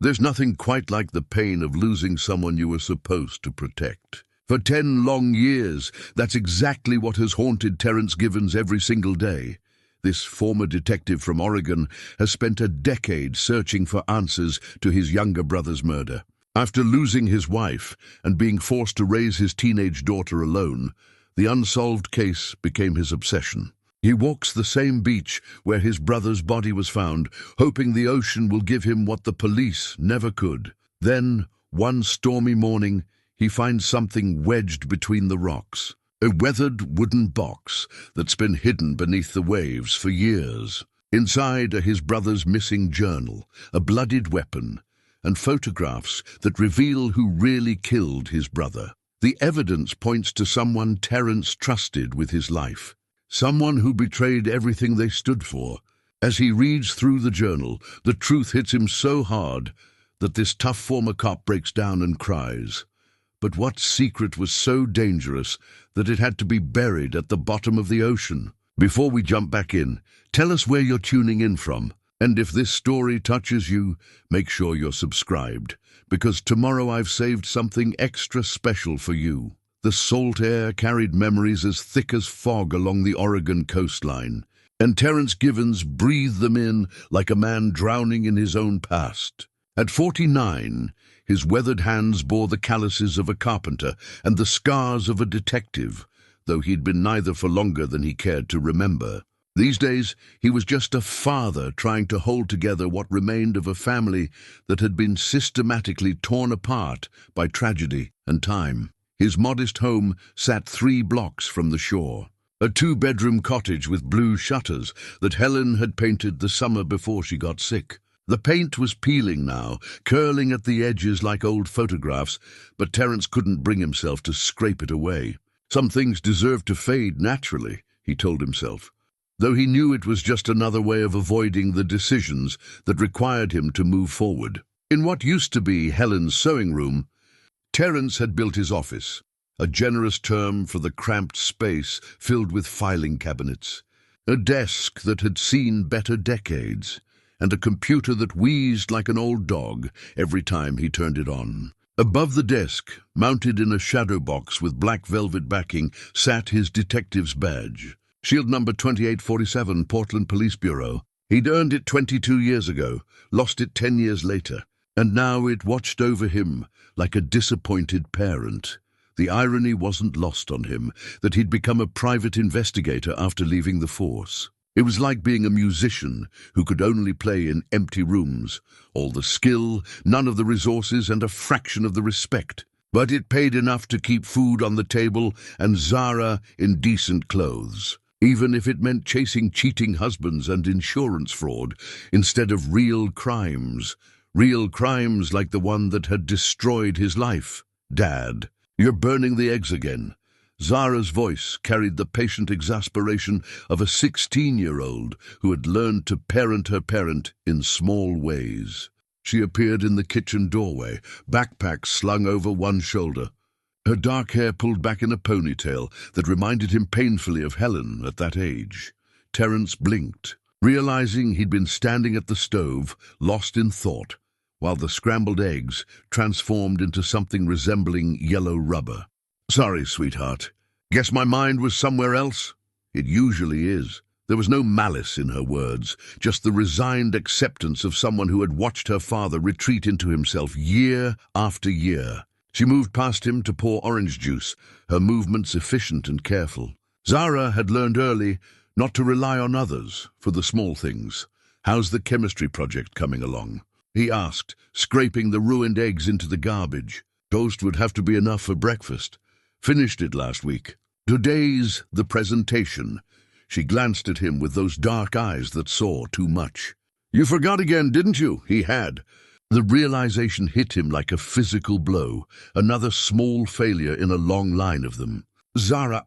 There's nothing quite like the pain of losing someone you were supposed to protect. For 10 long years, that's exactly what has haunted Terrance Givens every single day. This former detective from Oregon has spent a decade searching for answers to his younger brother's murder. After losing his wife and being forced to raise his teenage daughter alone, the unsolved case became his obsession. He walks the same beach where his brother's body was found, hoping the ocean will give him what the police never could. Then, one stormy morning, he finds something wedged between the rocks. A weathered wooden box that's been hidden beneath the waves for years. Inside are his brother's missing journal, a bloodied weapon, and photographs that reveal who really killed his brother. The evidence points to someone Terrance trusted with his life. Someone who betrayed everything they stood for. As he reads through the journal, the truth hits him so hard that this tough former cop breaks down and cries. But what secret was so dangerous that it had to be buried at the bottom of the ocean? Before we jump back in, tell us where you're tuning in from. And if this story touches you, make sure you're subscribed, because tomorrow I've saved something extra special for you. The salt air carried memories as thick as fog along the Oregon coastline, and Terrance Givens breathed them in like a man drowning in his own past. At 49, his weathered hands bore the calluses of a carpenter and the scars of a detective, though he'd been neither for longer than he cared to remember. These days, he was just a father trying to hold together what remained of a family that had been systematically torn apart by tragedy and time. His modest home sat 3 blocks from the shore, a 2-bedroom cottage with blue shutters that Helen had painted the summer before she got sick. The paint was peeling now, curling at the edges like old photographs, but Terrance couldn't bring himself to scrape it away. Some things deserved to fade naturally, he told himself, though he knew it was just another way of avoiding the decisions that required him to move forward. In what used to be Helen's sewing room, Terrance had built his office, a generous term for the cramped space filled with filing cabinets, a desk that had seen better decades, and a computer that wheezed like an old dog every time he turned it on. Above the desk, mounted in a shadow box with black velvet backing, sat his detective's badge. Shield number 2847, Portland Police Bureau. He'd earned it 22 years ago, lost it 10 years later, and now it watched over him like a disappointed parent. The irony wasn't lost on him that he'd become a private investigator after leaving the force. It was like being a musician who could only play in empty rooms. All the skill, none of the resources, and a fraction of the respect. But it paid enough to keep food on the table and Zara in decent clothes, even if it meant chasing cheating husbands and insurance fraud instead of real crimes like the one that had destroyed his life. "Dad, you're burning the eggs again." Zara's voice carried the patient exasperation of a 16-year-old who had learned to parent her parent in small ways. She appeared in the kitchen doorway, backpack slung over one shoulder. Her dark hair pulled back in a ponytail that reminded him painfully of Helen at that age. Terrance blinked, realizing he'd been standing at the stove, lost in thought, while the scrambled eggs transformed into something resembling yellow rubber. "Sorry, sweetheart. Guess my mind was somewhere else?" It usually is. There was no malice in her words, just the resigned acceptance of someone who had watched her father retreat into himself year after year. She moved past him to pour orange juice, her movements efficient and careful. Zara had learned early not to rely on others for the small things. "How's the chemistry project coming along?" he asked, scraping the ruined eggs into the garbage. "Toast would have to be enough for breakfast. Finished it last week. Today's the presentation." She glanced at him with those dark eyes that saw too much. "You forgot again, didn't you?" He had. The realization hit him like a physical blow, another small failure in a long line of them. "Zara,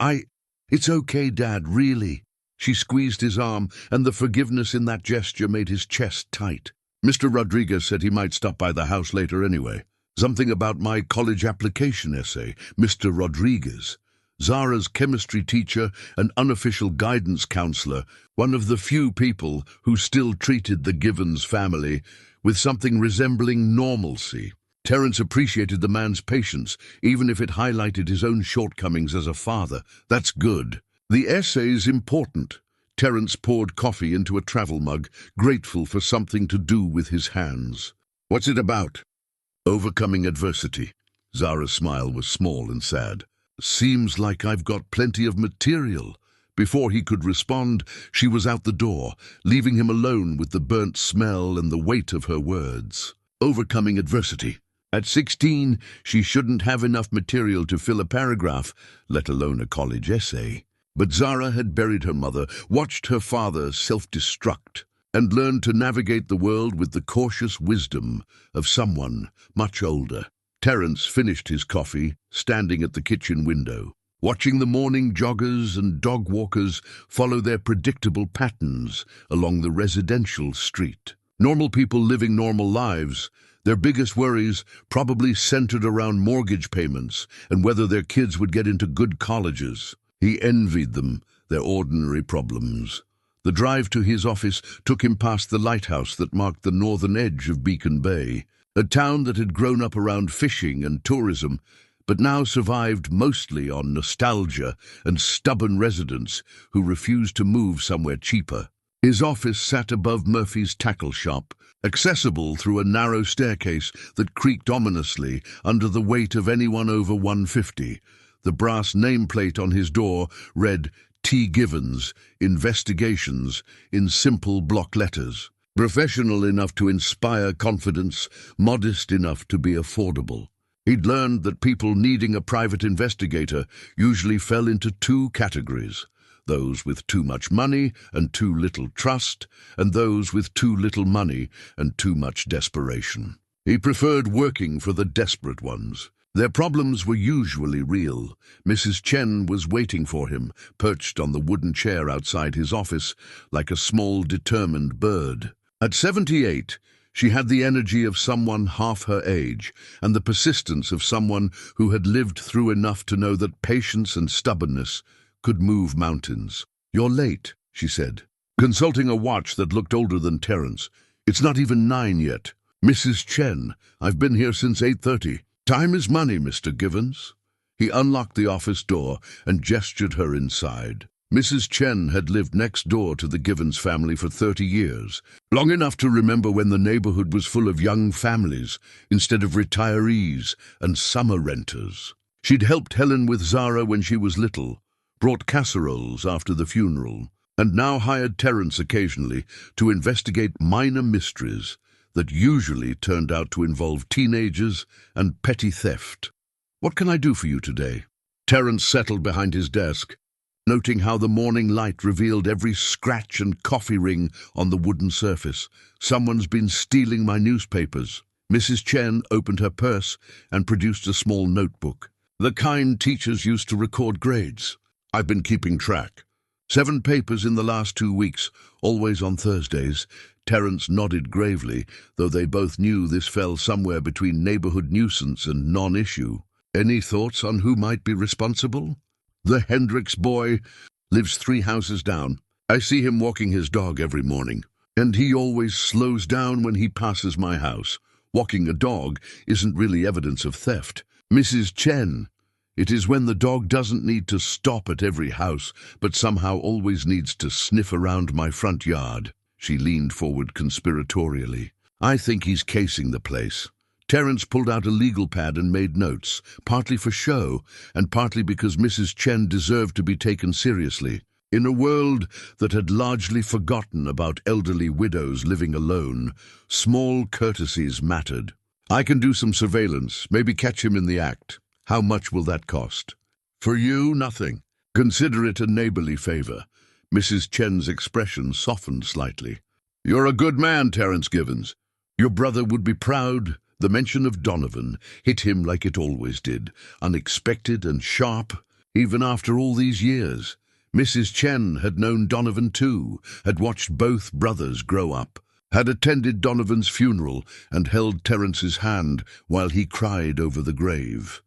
It's okay, Dad, really." She squeezed his arm, and the forgiveness in that gesture made his chest tight. "Mr. Rodriguez said he might stop by the house later anyway. Something about my college application essay. Mr. Rodriguez, Zara's chemistry teacher and unofficial guidance counselor, one of the few people who still treated the Givens family with something resembling normalcy. Terrance appreciated the man's patience, even if it highlighted his own shortcomings as a father. That's good. The essay's important. Terrance poured coffee into a travel mug, grateful for something to do with his hands. What's it about? Overcoming adversity. Zara's smile was small and sad. Seems like I've got plenty of material. Before he could respond, she was out the door, leaving him alone with the burnt smell and the weight of her words. Overcoming adversity. At 16, she shouldn't have enough material to fill a paragraph, let alone a college essay. But Zara had buried her mother, watched her father self-destruct, and learned to navigate the world with the cautious wisdom of someone much older. Terrance finished his coffee, standing at the kitchen window, watching the morning joggers and dog walkers follow their predictable patterns along the residential street. Normal people living normal lives, their biggest worries probably centered around mortgage payments and whether their kids would get into good colleges. He envied them, their ordinary problems. The drive to his office took him past the lighthouse that marked the northern edge of Beacon Bay, a town that had grown up around fishing and tourism, but now survived mostly on nostalgia and stubborn residents who refused to move somewhere cheaper. His office sat above Murphy's tackle shop, accessible through a narrow staircase that creaked ominously under the weight of anyone over 150. The brass nameplate on his door read T. Givens, Investigations, in simple block letters. Professional enough to inspire confidence, modest enough to be affordable. He'd learned that people needing a private investigator usually fell into two categories: those with too much money and too little trust, and those with too little money and too much desperation. He preferred working for the desperate ones. Their problems were usually real. Mrs. Chen was waiting for him, perched on the wooden chair outside his office, like a small, determined bird. At 78, she had the energy of someone half her age, and the persistence of someone who had lived through enough to know that patience and stubbornness could move mountains. "You're late," she said, consulting a watch that looked older than Terrance. "It's not even 9 yet." "Mrs. Chen, I've been here since 8:30. "Time is money, Mr. Givens." He unlocked the office door and gestured her inside. Mrs. Chen had lived next door to the Givens family for 30 years, long enough to remember when the neighborhood was full of young families instead of retirees and summer renters. She'd helped Helen with Zara when she was little, brought casseroles after the funeral, and now hired Terrance occasionally to investigate minor mysteries that usually turned out to involve teenagers and petty theft. "What can I do for you today?" Terrance settled behind his desk, noting how the morning light revealed every scratch and coffee ring on the wooden surface. "Someone's been stealing my newspapers." Mrs. Chen opened her purse and produced a small notebook. "The kind teachers used to record grades. I've been keeping track. 7 papers in the last 2 weeks, always on Thursdays." Terrance nodded gravely, though they both knew this fell somewhere between neighborhood nuisance and non-issue. "Any thoughts on who might be responsible?" "The Hendricks boy lives 3 houses down. I see him walking his dog every morning, and he always slows down when he passes my house. Walking a dog isn't really evidence of theft." "Mrs. Chen, it is when the dog doesn't need to stop at every house, but somehow always needs to sniff around my front yard." She leaned forward conspiratorially. "I think he's casing the place." Terrance pulled out a legal pad and made notes, partly for show, and partly because Mrs. Chen deserved to be taken seriously. In a world that had largely forgotten about elderly widows living alone, small courtesies mattered. "I can do some surveillance, maybe catch him in the act. How much will that cost?" "For you, nothing. Consider it a neighborly favor." Mrs. Chen's expression softened slightly. "You're a good man, Terrance Givens. Your brother would be proud." The mention of Donovan hit him like it always did, unexpected and sharp, even after all these years. Mrs. Chen had known Donovan too, had watched both brothers grow up, had attended Donovan's funeral and held Terrance's hand while he cried over the grave.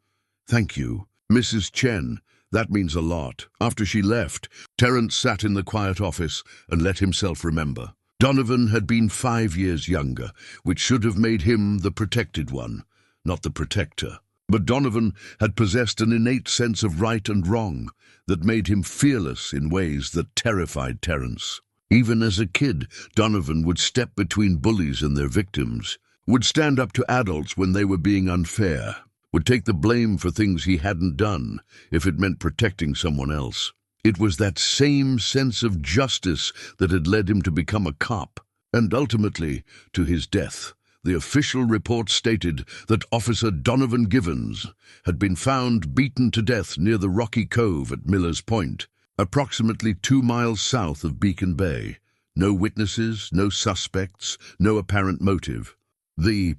"Thank you, Mrs. Chen. That means a lot." After she left, Terrance sat in the quiet office and let himself remember. Donovan had been 5 years younger, which should have made him the protected one, not the protector. But Donovan had possessed an innate sense of right and wrong that made him fearless in ways that terrified Terrance. Even as a kid, Donovan would step between bullies and their victims, would stand up to adults when they were being unfair, would take the blame for things he hadn't done if it meant protecting someone else. It was that same sense of justice that had led him to become a cop, and ultimately to his death. The official report stated that Officer Donovan Givens had been found beaten to death near the Rocky Cove at Miller's Point, approximately 2 miles south of Beacon Bay. No witnesses, no suspects, no apparent motive. The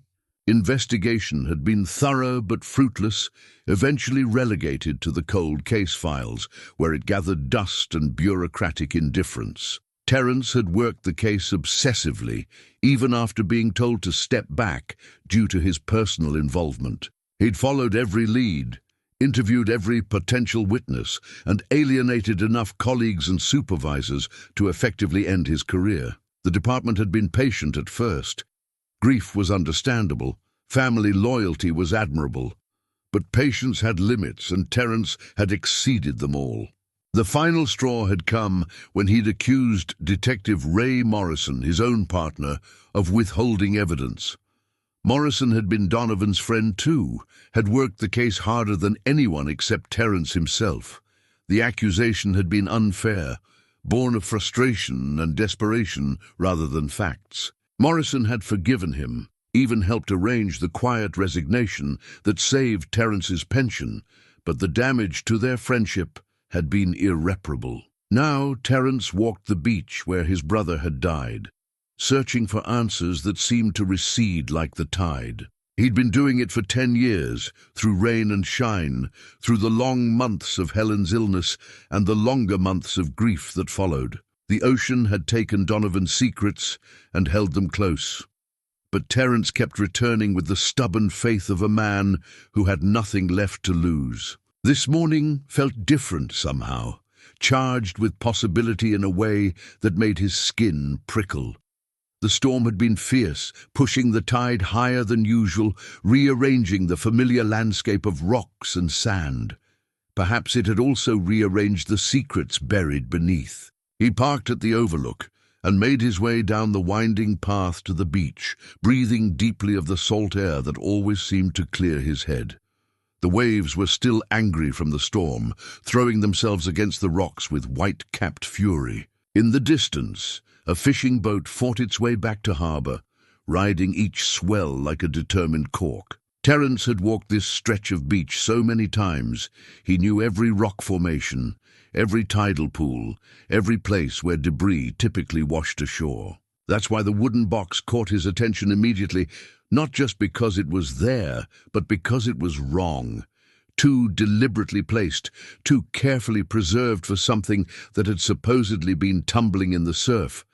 investigation had been thorough but fruitless, eventually relegated to the cold case files, where it gathered dust and bureaucratic indifference. Terrance had worked the case obsessively, even after being told to step back due to his personal involvement. He'd followed every lead, interviewed every potential witness, and alienated enough colleagues and supervisors to effectively end his career. The department had been patient at first. Grief was understandable, family loyalty was admirable, but patience had limits, and Terrance had exceeded them all. The final straw had come when he'd accused Detective Ray Morrison, his own partner, of withholding evidence. Morrison had been Donovan's friend too, had worked the case harder than anyone except Terrance himself. The accusation had been unfair, born of frustration and desperation rather than facts. Morrison had forgiven him, even helped arrange the quiet resignation that saved Terrance's pension, but the damage to their friendship had been irreparable. Now Terrance walked the beach where his brother had died, searching for answers that seemed to recede like the tide. He'd been doing it for 10 years, through rain and shine, through the long months of Helen's illness and the longer months of grief that followed. The ocean had taken Donovan's secrets and held them close. But Terrance kept returning with the stubborn faith of a man who had nothing left to lose. This morning felt different somehow, charged with possibility in a way that made his skin prickle. The storm had been fierce, pushing the tide higher than usual, rearranging the familiar landscape of rocks and sand. Perhaps it had also rearranged the secrets buried beneath. He parked at the overlook and made his way down the winding path to the beach, breathing deeply of the salt air that always seemed to clear his head. The waves were still angry from the storm, throwing themselves against the rocks with white-capped fury. In the distance, a fishing boat fought its way back to harbour, riding each swell like a determined cork. Terrance had walked this stretch of beach so many times, he knew every rock formation, every tidal pool, every place where debris typically washed ashore. That's why the wooden box caught his attention immediately, not just because it was there, but because it was wrong. Too deliberately placed, too carefully preserved for something that had supposedly been tumbling in the surf.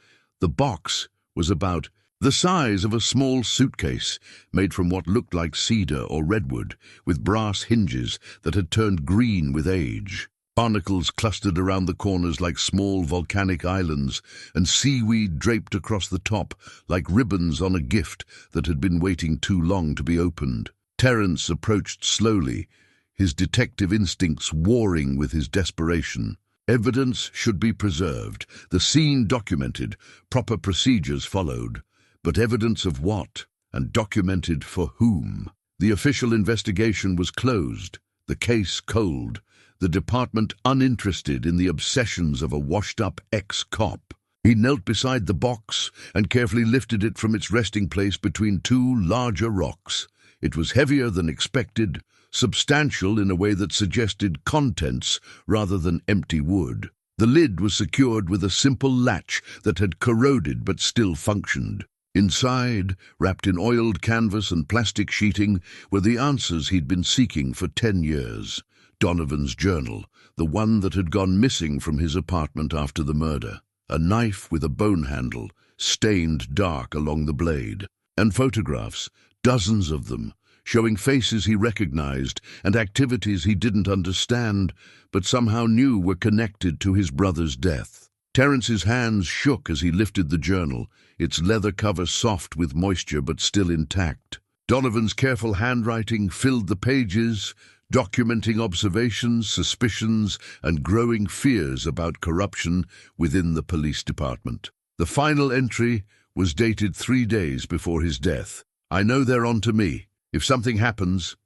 The box was about the size of a small suitcase, made from what looked like cedar or redwood, with brass hinges that had turned green with age. Barnacles clustered around the corners like small volcanic islands, and seaweed draped across the top like ribbons on a gift that had been waiting too long to be opened. Terrance approached slowly, his detective instincts warring with his desperation. Evidence should be preserved, the scene documented, proper procedures followed. But evidence of what, and documented for whom? The official investigation was closed, the case cold, the department uninterested in the obsessions of a washed-up ex-cop. He knelt beside the box and carefully lifted it from its resting place between two larger rocks. It was heavier than expected, substantial in a way that suggested contents rather than empty wood. The lid was secured with a simple latch that had corroded but still functioned. Inside, wrapped in oiled canvas and plastic sheeting, were the answers he'd been seeking for 10 years. Donovan's journal, the one that had gone missing from his apartment after the murder. A knife with a bone handle, stained dark along the blade. And photographs, dozens of them, showing faces he recognized and activities he didn't understand, but somehow knew were connected to his brother's death. Terrance's hands shook as he lifted the journal, its leather cover soft with moisture but still intact. Donovan's careful handwriting filled the pages, documenting observations, suspicions, and growing fears about corruption within the police department. The final entry was dated 3 days before his death. "I know they're on to me. If something happens,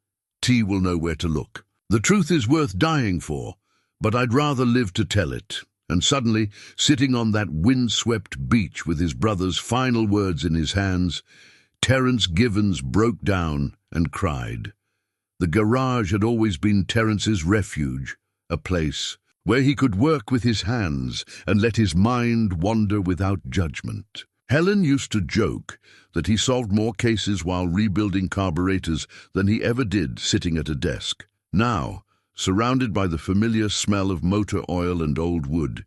T will know where to look. The truth is worth dying for, but I'd rather live to tell it." And suddenly, sitting on that windswept beach with his brother's final words in his hands, Terrance Givens broke down and cried. The garage had always been Terrance's refuge, a place where he could work with his hands and let his mind wander without judgment. Helen used to joke that he solved more cases while rebuilding carburetors than he ever did sitting at a desk. Now, surrounded by the familiar smell of motor oil and old wood,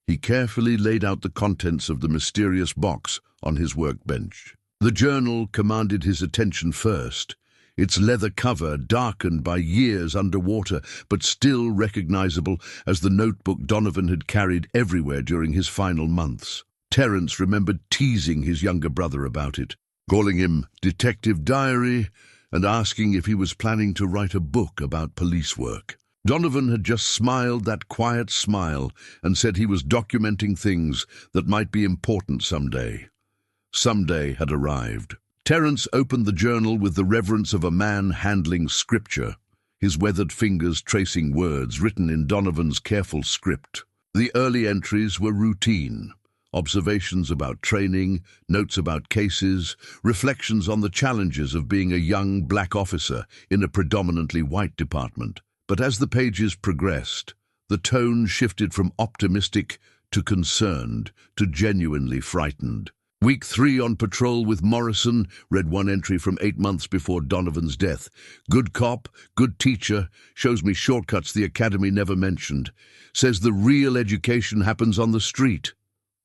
he carefully laid out the contents of the mysterious box on his workbench. The journal commanded his attention first, its leather cover darkened by years underwater, but still recognizable as the notebook Donovan had carried everywhere during his final months. Terrance remembered teasing his younger brother about it, calling him Detective Diary and asking if he was planning to write a book about police work. Donovan had just smiled that quiet smile and said he was documenting things that might be important someday. Someday had arrived. Terrance opened the journal with the reverence of a man handling scripture, his weathered fingers tracing words written in Donovan's careful script. The early entries were routine. Observations about training, notes about cases, reflections on the challenges of being a young black officer in a predominantly white department. But as the pages progressed, the tone shifted from optimistic to concerned to genuinely frightened. Week 3 on patrol with Morrison, read one entry from 8 months before Donovan's death. Good cop, good teacher, shows me shortcuts the academy never mentioned. Says the real education happens on the street.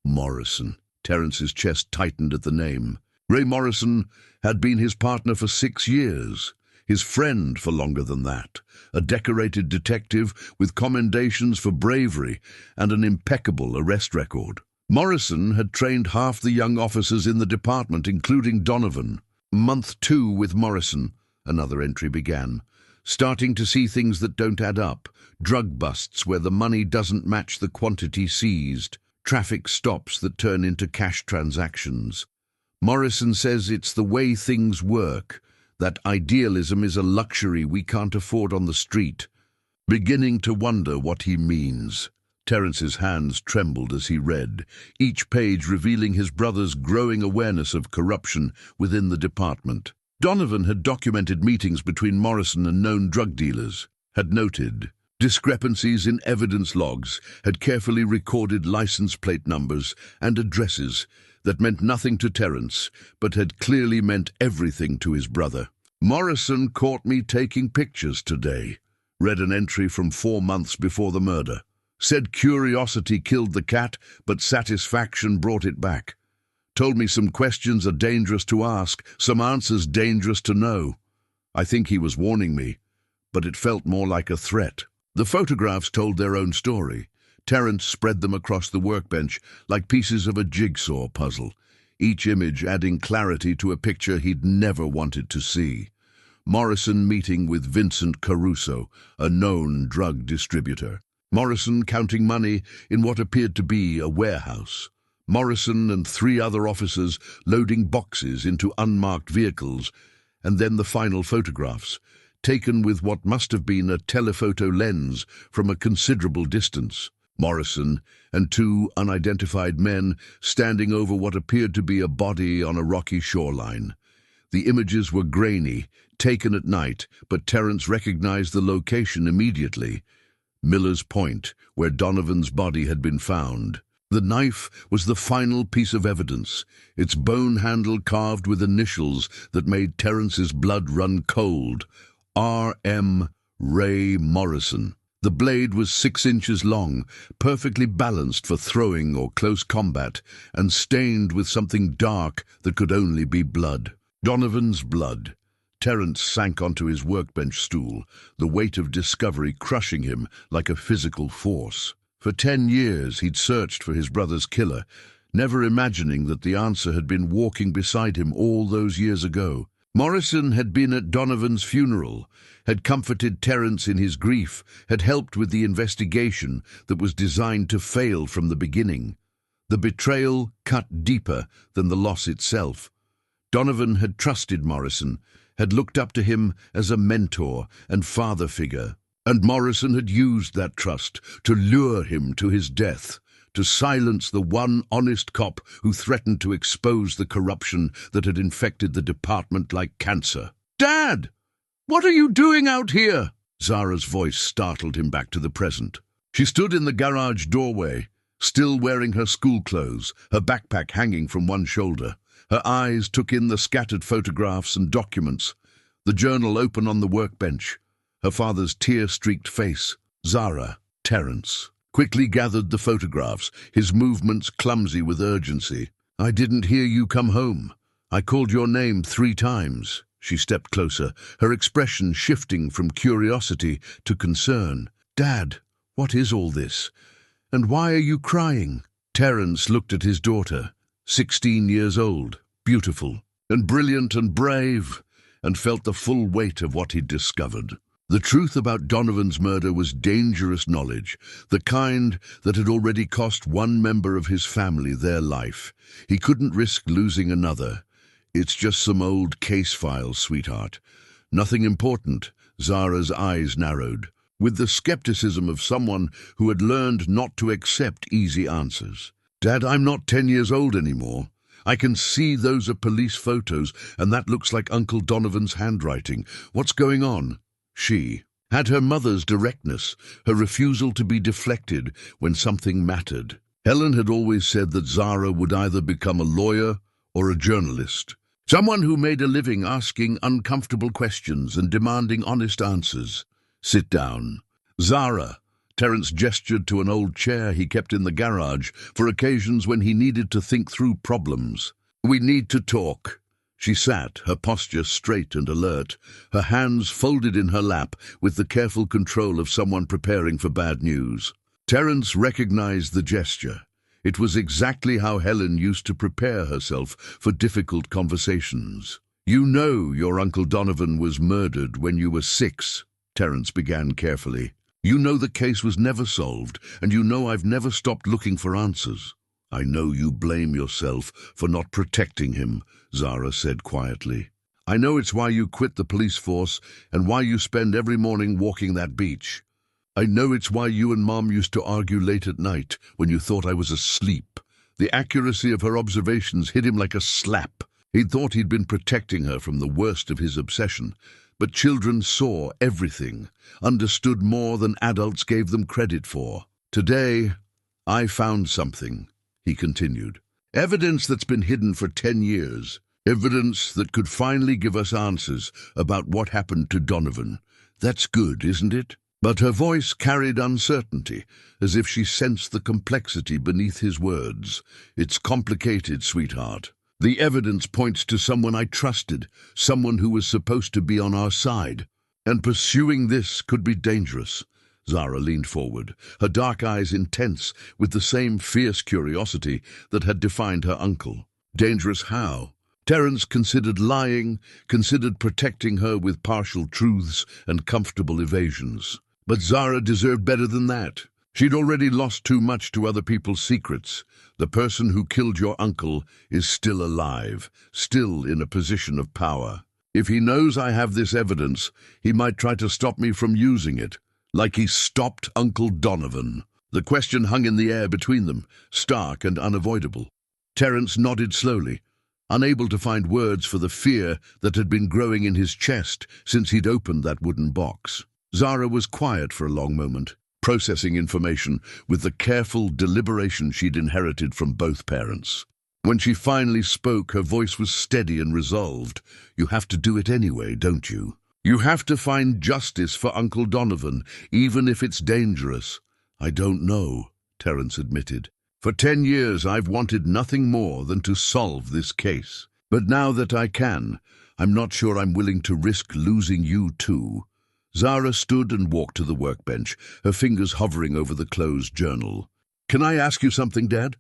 Morrison. Terrance's chest tightened at the name. Ray Morrison had been his partner for 6 years, his friend for longer than that, a decorated detective with commendations for bravery and an impeccable arrest record. Morrison had trained half the young officers in the department, including Donovan. Month 2 with Morrison, another entry began. Starting to see things that don't add up. Drug busts where the money doesn't match the quantity seized. Traffic stops that turn into cash transactions. Morrison says it's the way things work, that idealism is a luxury we can't afford on the street. Beginning to wonder what he means. Terrance's hands trembled as he read, each page revealing his brother's growing awareness of corruption within the department. Donovan had documented meetings between Morrison and known drug dealers, had noted discrepancies in evidence logs, had carefully recorded license plate numbers and addresses that meant nothing to Terrance, but had clearly meant everything to his brother. Morrison caught me taking pictures today, read an entry from 4 months before the murder. Said curiosity killed the cat, but satisfaction brought it back. Told me some questions are dangerous to ask, some answers dangerous to know. I think he was warning me, but it felt more like a threat. The photographs told their own story. Terrance spread them across the workbench like pieces of a jigsaw puzzle, each image adding clarity to a picture he'd never wanted to see. Morrison meeting with Vincent Caruso, a known drug distributor. Morrison counting money in what appeared to be a warehouse. Morrison and 3 other officers loading boxes into unmarked vehicles, and then the final photographs, taken with what must have been a telephoto lens from a considerable distance. Morrison and 2 unidentified men standing over what appeared to be a body on a rocky shoreline. The images were grainy, taken at night, but Terrance recognized the location immediately. Miller's Point, where Donovan's body had been found. The knife was the final piece of evidence, its bone handle carved with initials that made Terrance's blood run cold. R.M. Ray Morrison. The blade was 6 inches long, perfectly balanced for throwing or close combat, and stained with something dark that could only be blood. Donovan's blood. Terrance sank onto his workbench stool, the weight of discovery crushing him like a physical force. For 10 years he'd searched for his brother's killer, never imagining that the answer had been walking beside him all those years ago. Morrison had been at Donovan's funeral, had comforted Terrance in his grief, had helped with the investigation that was designed to fail from the beginning. The betrayal cut deeper than the loss itself. Donovan had trusted Morrison, had looked up to him as a mentor and father figure, and Morrison had used that trust to lure him to his death, to silence the one honest cop who threatened to expose the corruption that had infected the department like cancer. "Dad! What are you doing out here?" Zara's voice startled him back to the present. She stood in the garage doorway, still wearing her school clothes, her backpack hanging from one shoulder. Her eyes took in the scattered photographs and documents, the journal open on the workbench, her father's tear-streaked face. Zara, Terrance, quickly gathered the photographs, his movements clumsy with urgency. "I didn't hear you come home. I called your name 3 times. She stepped closer, her expression shifting from curiosity to concern. "Dad, what is all this? And why are you crying?" Terrance looked at his daughter, 16 years old, beautiful and brilliant and brave, and felt the full weight of what he'd discovered. The truth about Donovan's murder was dangerous knowledge, the kind that had already cost one member of his family their life. He couldn't risk losing another. "It's just some old case files, sweetheart. Nothing important." Zara's eyes narrowed, with the skepticism of someone who had learned not to accept easy answers. "Dad, I'm not 10 years old anymore. I can see those are police photos, and that looks like Uncle Donovan's handwriting. What's going on?" She had her mother's directness, her refusal to be deflected when something mattered. Helen had always said that Zara would either become a lawyer or a journalist, someone who made a living asking uncomfortable questions and demanding honest answers. "Sit down." "Zara." Terrance gestured to an old chair he kept in the garage for occasions when he needed to think through problems. "We need to talk." She sat, her posture straight and alert, her hands folded in her lap with the careful control of someone preparing for bad news. Terrance recognized the gesture. It was exactly how Helen used to prepare herself for difficult conversations. "You know your Uncle Donovan was murdered when you were 6, Terrance began carefully. "You know the case was never solved, and you know I've never stopped looking for answers. I know you blame yourself for not protecting him," Zara said quietly. "I know it's why you quit the police force and why you spend every morning walking that beach. I know it's why you and Mom used to argue late at night when you thought I was asleep." The accuracy of her observations hit him like a slap. He'd thought he'd been protecting her from the worst of his obsession, but children saw everything, understood more than adults gave them credit for. "Today, I found something," he continued. "Evidence that's been hidden for 10 years. Evidence that could finally give us answers about what happened to Donovan. That's good, isn't it?" But her voice carried uncertainty, as if she sensed the complexity beneath his words. "It's complicated, sweetheart. The evidence points to someone I trusted, someone who was supposed to be on our side. And pursuing this could be dangerous." Zara leaned forward, her dark eyes intense with the same fierce curiosity that had defined her uncle. "Dangerous how?" Terrance considered lying, considered protecting her with partial truths and comfortable evasions. But Zara deserved better than that. She'd already lost too much to other people's secrets. The person who killed your uncle is still alive, still in a position of power. If he knows I have this evidence, he might try to stop me from using it, like he stopped Uncle Donovan. The question hung in the air between them, stark and unavoidable. Terrance nodded slowly, unable to find words for the fear that had been growing in his chest since he'd opened that wooden box. Zara was quiet for a long moment, processing information with the careful deliberation she'd inherited from both parents. When she finally spoke, her voice was steady and resolved. "You have to do it anyway, don't you? You have to find justice for Uncle Donovan, even if it's dangerous." "I don't know," Terrance admitted. "For 10 years I've wanted nothing more than to solve this case. But now that I can, I'm not sure I'm willing to risk losing you too." Zara stood and walked to the workbench, her fingers hovering over the closed journal. "Can I ask you something, Dad?"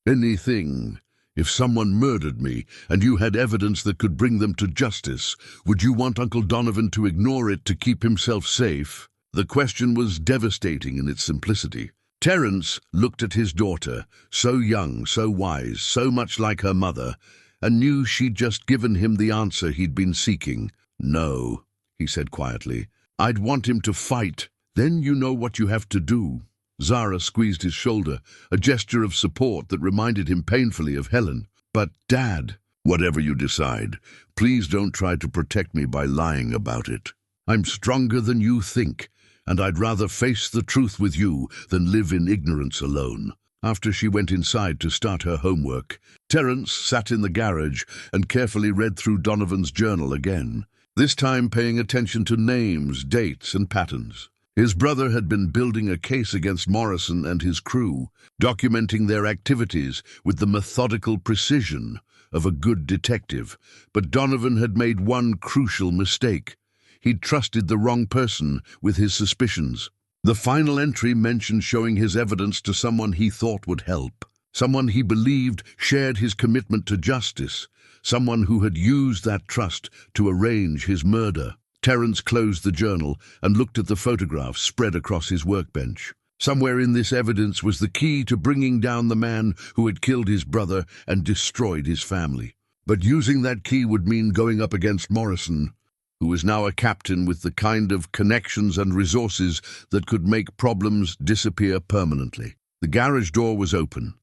"Anything. If someone murdered me, and you had evidence that could bring them to justice, would you want Uncle Donovan to ignore it to keep himself safe?" The question was devastating in its simplicity. Terrance looked at his daughter, so young, so wise, so much like her mother, and knew she'd just given him the answer he'd been seeking. "No," he said quietly. "I'd want him to fight. Then you know what you have to do." Zara squeezed his shoulder, a gesture of support that reminded him painfully of Helen. "But, Dad—" "Whatever you decide, please don't try to protect me by lying about it. I'm stronger than you think, and I'd rather face the truth with you than live in ignorance alone." After she went inside to start her homework, Terrance sat in the garage and carefully read through Donovan's journal again, this time paying attention to names, dates, and patterns. His brother had been building a case against Morrison and his crew, documenting their activities with the methodical precision of a good detective. But Donovan had made one crucial mistake. He'd trusted the wrong person with his suspicions. The final entry mentioned showing his evidence to someone he thought would help, someone he believed shared his commitment to justice, someone who had used that trust to arrange his murder. Terrance closed the journal and looked at the photographs spread across his workbench. Somewhere in this evidence was the key to bringing down the man who had killed his brother and destroyed his family. But using that key would mean going up against Morrison, who was now a captain with the kind of connections and resources that could make problems disappear permanently. The garage door was open,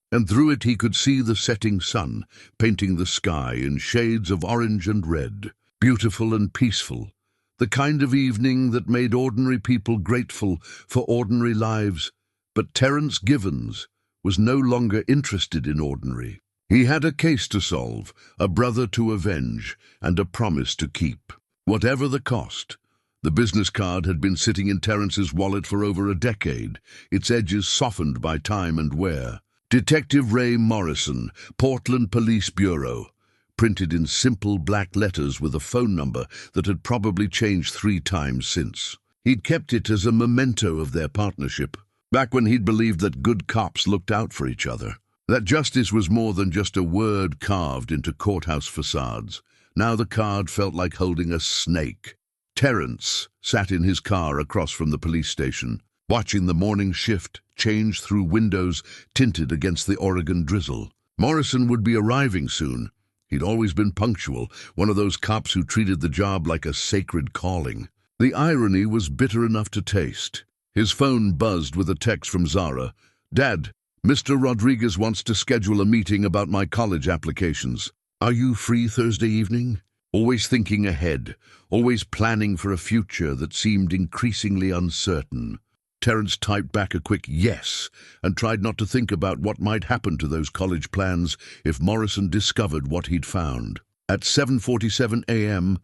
and through it he could see the setting sun, painting the sky in shades of orange and red. Beautiful and peaceful, the kind of evening that made ordinary people grateful for ordinary lives. But Terrance Givens was no longer interested in ordinary. He had a case to solve, a brother to avenge, and a promise to keep. Whatever the cost. The business card had been sitting in Terrance's wallet for over a decade, its edges softened by time and wear. Detective Ray Morrison, Portland Police Bureau, printed in simple black letters with a phone number that had probably changed 3 times since. He'd kept it as a memento of their partnership, back when he'd believed that good cops looked out for each other, that justice was more than just a word carved into courthouse facades. Now the card felt like holding a snake. Terrance sat in his car across from the police station, watching the morning shift change through windows tinted against the Oregon drizzle. Morrison would be arriving soon. He'd always been punctual, one of those cops who treated the job like a sacred calling. The irony was bitter enough to taste. His phone buzzed with a text from Zara. "Dad, Mr. Rodriguez wants to schedule a meeting about my college applications. Are you free Thursday evening?" Always thinking ahead, always planning for a future that seemed increasingly uncertain. Terrance typed back a quick yes and tried not to think about what might happen to those college plans if Morrison discovered what he'd found. At 7:47 a.m.,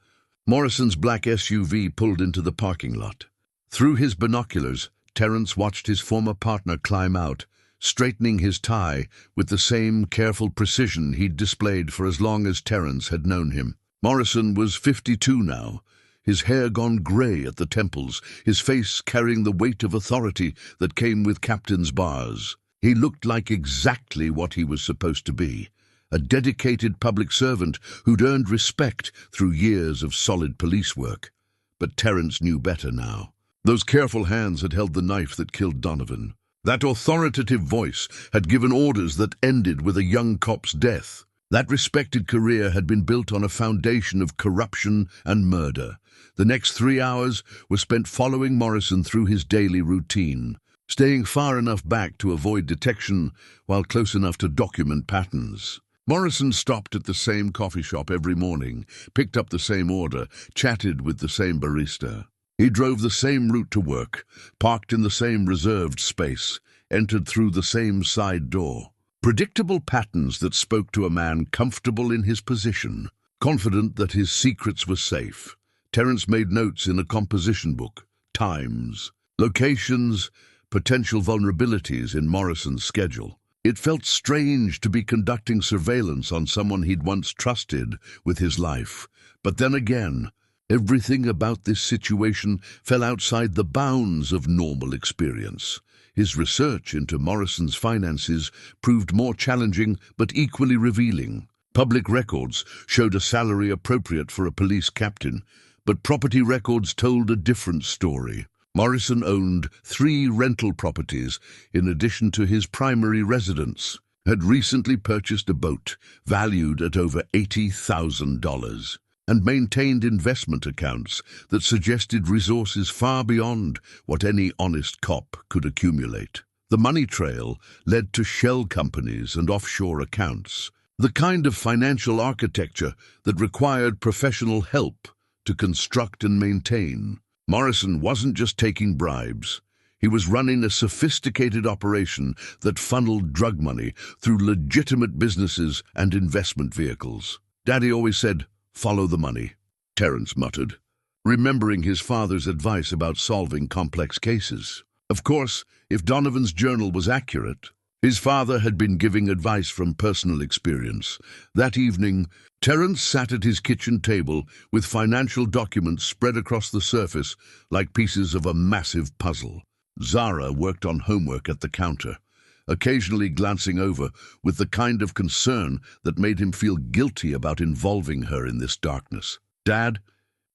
Morrison's black SUV pulled into the parking lot. Through his binoculars, Terrance watched his former partner climb out, straightening his tie with the same careful precision he'd displayed for as long as Terrance had known him. Morrison was 52 now, his hair gone grey at the temples, his face carrying the weight of authority that came with captain's bars. He looked like exactly what he was supposed to be, a dedicated public servant who'd earned respect through years of solid police work. But Terrance knew better now. Those careful hands had held the knife that killed Donovan. That authoritative voice had given orders that ended with a young cop's death. That respected career had been built on a foundation of corruption and murder. The next 3 hours were spent following Morrison through his daily routine, staying far enough back to avoid detection while close enough to document patterns. Morrison stopped at the same coffee shop every morning, picked up the same order, chatted with the same barista. He drove the same route to work, parked in the same reserved space, entered through the same side door. Predictable patterns that spoke to a man comfortable in his position, confident that his secrets were safe. Terrance made notes in a composition book, times, locations, potential vulnerabilities in Morrison's schedule. It felt strange to be conducting surveillance on someone he'd once trusted with his life. But then again, Everything about this situation fell outside the bounds of normal experience. His research into Morrison's finances proved more challenging but equally revealing. Public records showed a salary appropriate for a police captain, but property records told a different story. Morrison owned 3 rental properties in addition to his primary residence, had recently purchased a boat valued at over $80,000, and maintained investment accounts that suggested resources far beyond what any honest cop could accumulate. The money trail led to shell companies and offshore accounts, the kind of financial architecture that required professional help to construct and maintain. Morrison wasn't just taking bribes. He was running a sophisticated operation that funneled drug money through legitimate businesses and investment vehicles. Daddy always said, "Follow the money," Terrance muttered, remembering his father's advice about solving complex cases. Of course, if Donovan's journal was accurate, his father had been giving advice from personal experience. That evening, Terrance sat at his kitchen table with financial documents spread across the surface like pieces of a massive puzzle. Zara worked on homework at the counter, occasionally glancing over with the kind of concern that made him feel guilty about involving her in this darkness. "Dad,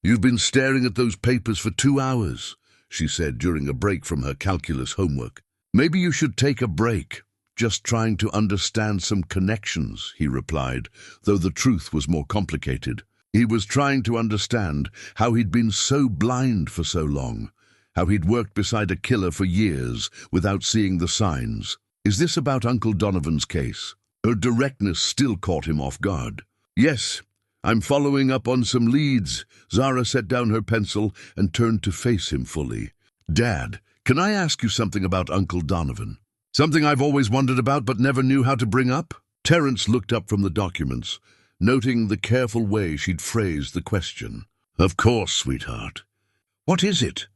you've been staring at those papers for 2 hours," she said during a break from her calculus homework. "Maybe you should take a break." "Just trying to understand some connections," he replied, though the truth was more complicated. He was trying to understand how he'd been so blind for so long, how he'd worked beside a killer for years without seeing the signs. "Is this about Uncle Donovan's case?" Her directness still caught him off guard. "Yes, I'm following up on some leads." Zara set down her pencil and turned to face him fully. "Dad, can I ask you something about Uncle Donovan? Something I've always wondered about but never knew how to bring up?" Terrance looked up from the documents, noting the careful way she'd phrased the question. "Of course, sweetheart. What is it?"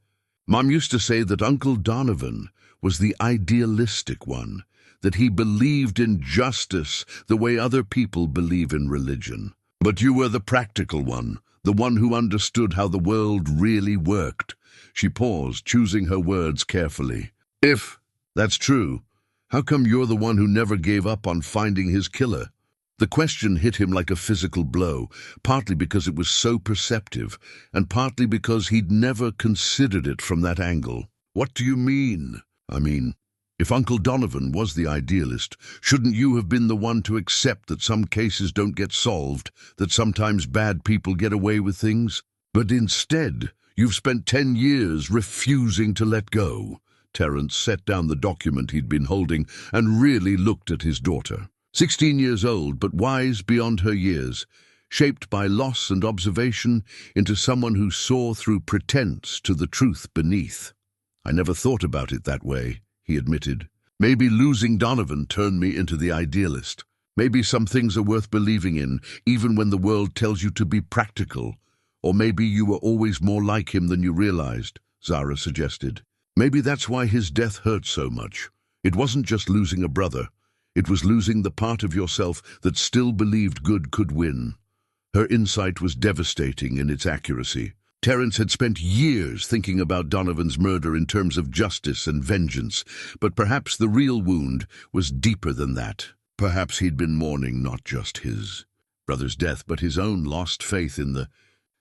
"Mom used to say that Uncle Donovan was the idealistic one, that he believed in justice the way other people believe in religion. But you were the practical one, the one who understood how the world really worked." She paused, choosing her words carefully. "If that's true, how come you're the one who never gave up on finding his killer?" The question hit him like a physical blow, partly because it was so perceptive, and partly because he'd never considered it from that angle. "What do you mean?" "I mean, if Uncle Donovan was the idealist, shouldn't you have been the one to accept that some cases don't get solved, that sometimes bad people get away with things? But instead, you've spent 10 years refusing to let go." Terrance set down the document he'd been holding and really looked at his daughter. 16 years old, but wise beyond her years, shaped by loss and observation into someone who saw through pretense to the truth beneath. "I never thought about it that way," he admitted. "Maybe losing Donovan turned me into the idealist. Maybe some things are worth believing in, even when the world tells you to be practical. Or maybe you were always more like him than you realized," Zara suggested. "Maybe that's why his death hurt so much. It wasn't just losing a brother. It was losing the part of yourself that still believed good could win." Her insight was devastating in its accuracy. Terrance had spent years thinking about Donovan's murder in terms of justice and vengeance, but perhaps the real wound was deeper than that. Perhaps he'd been mourning not just his brother's death, but his own lost faith in the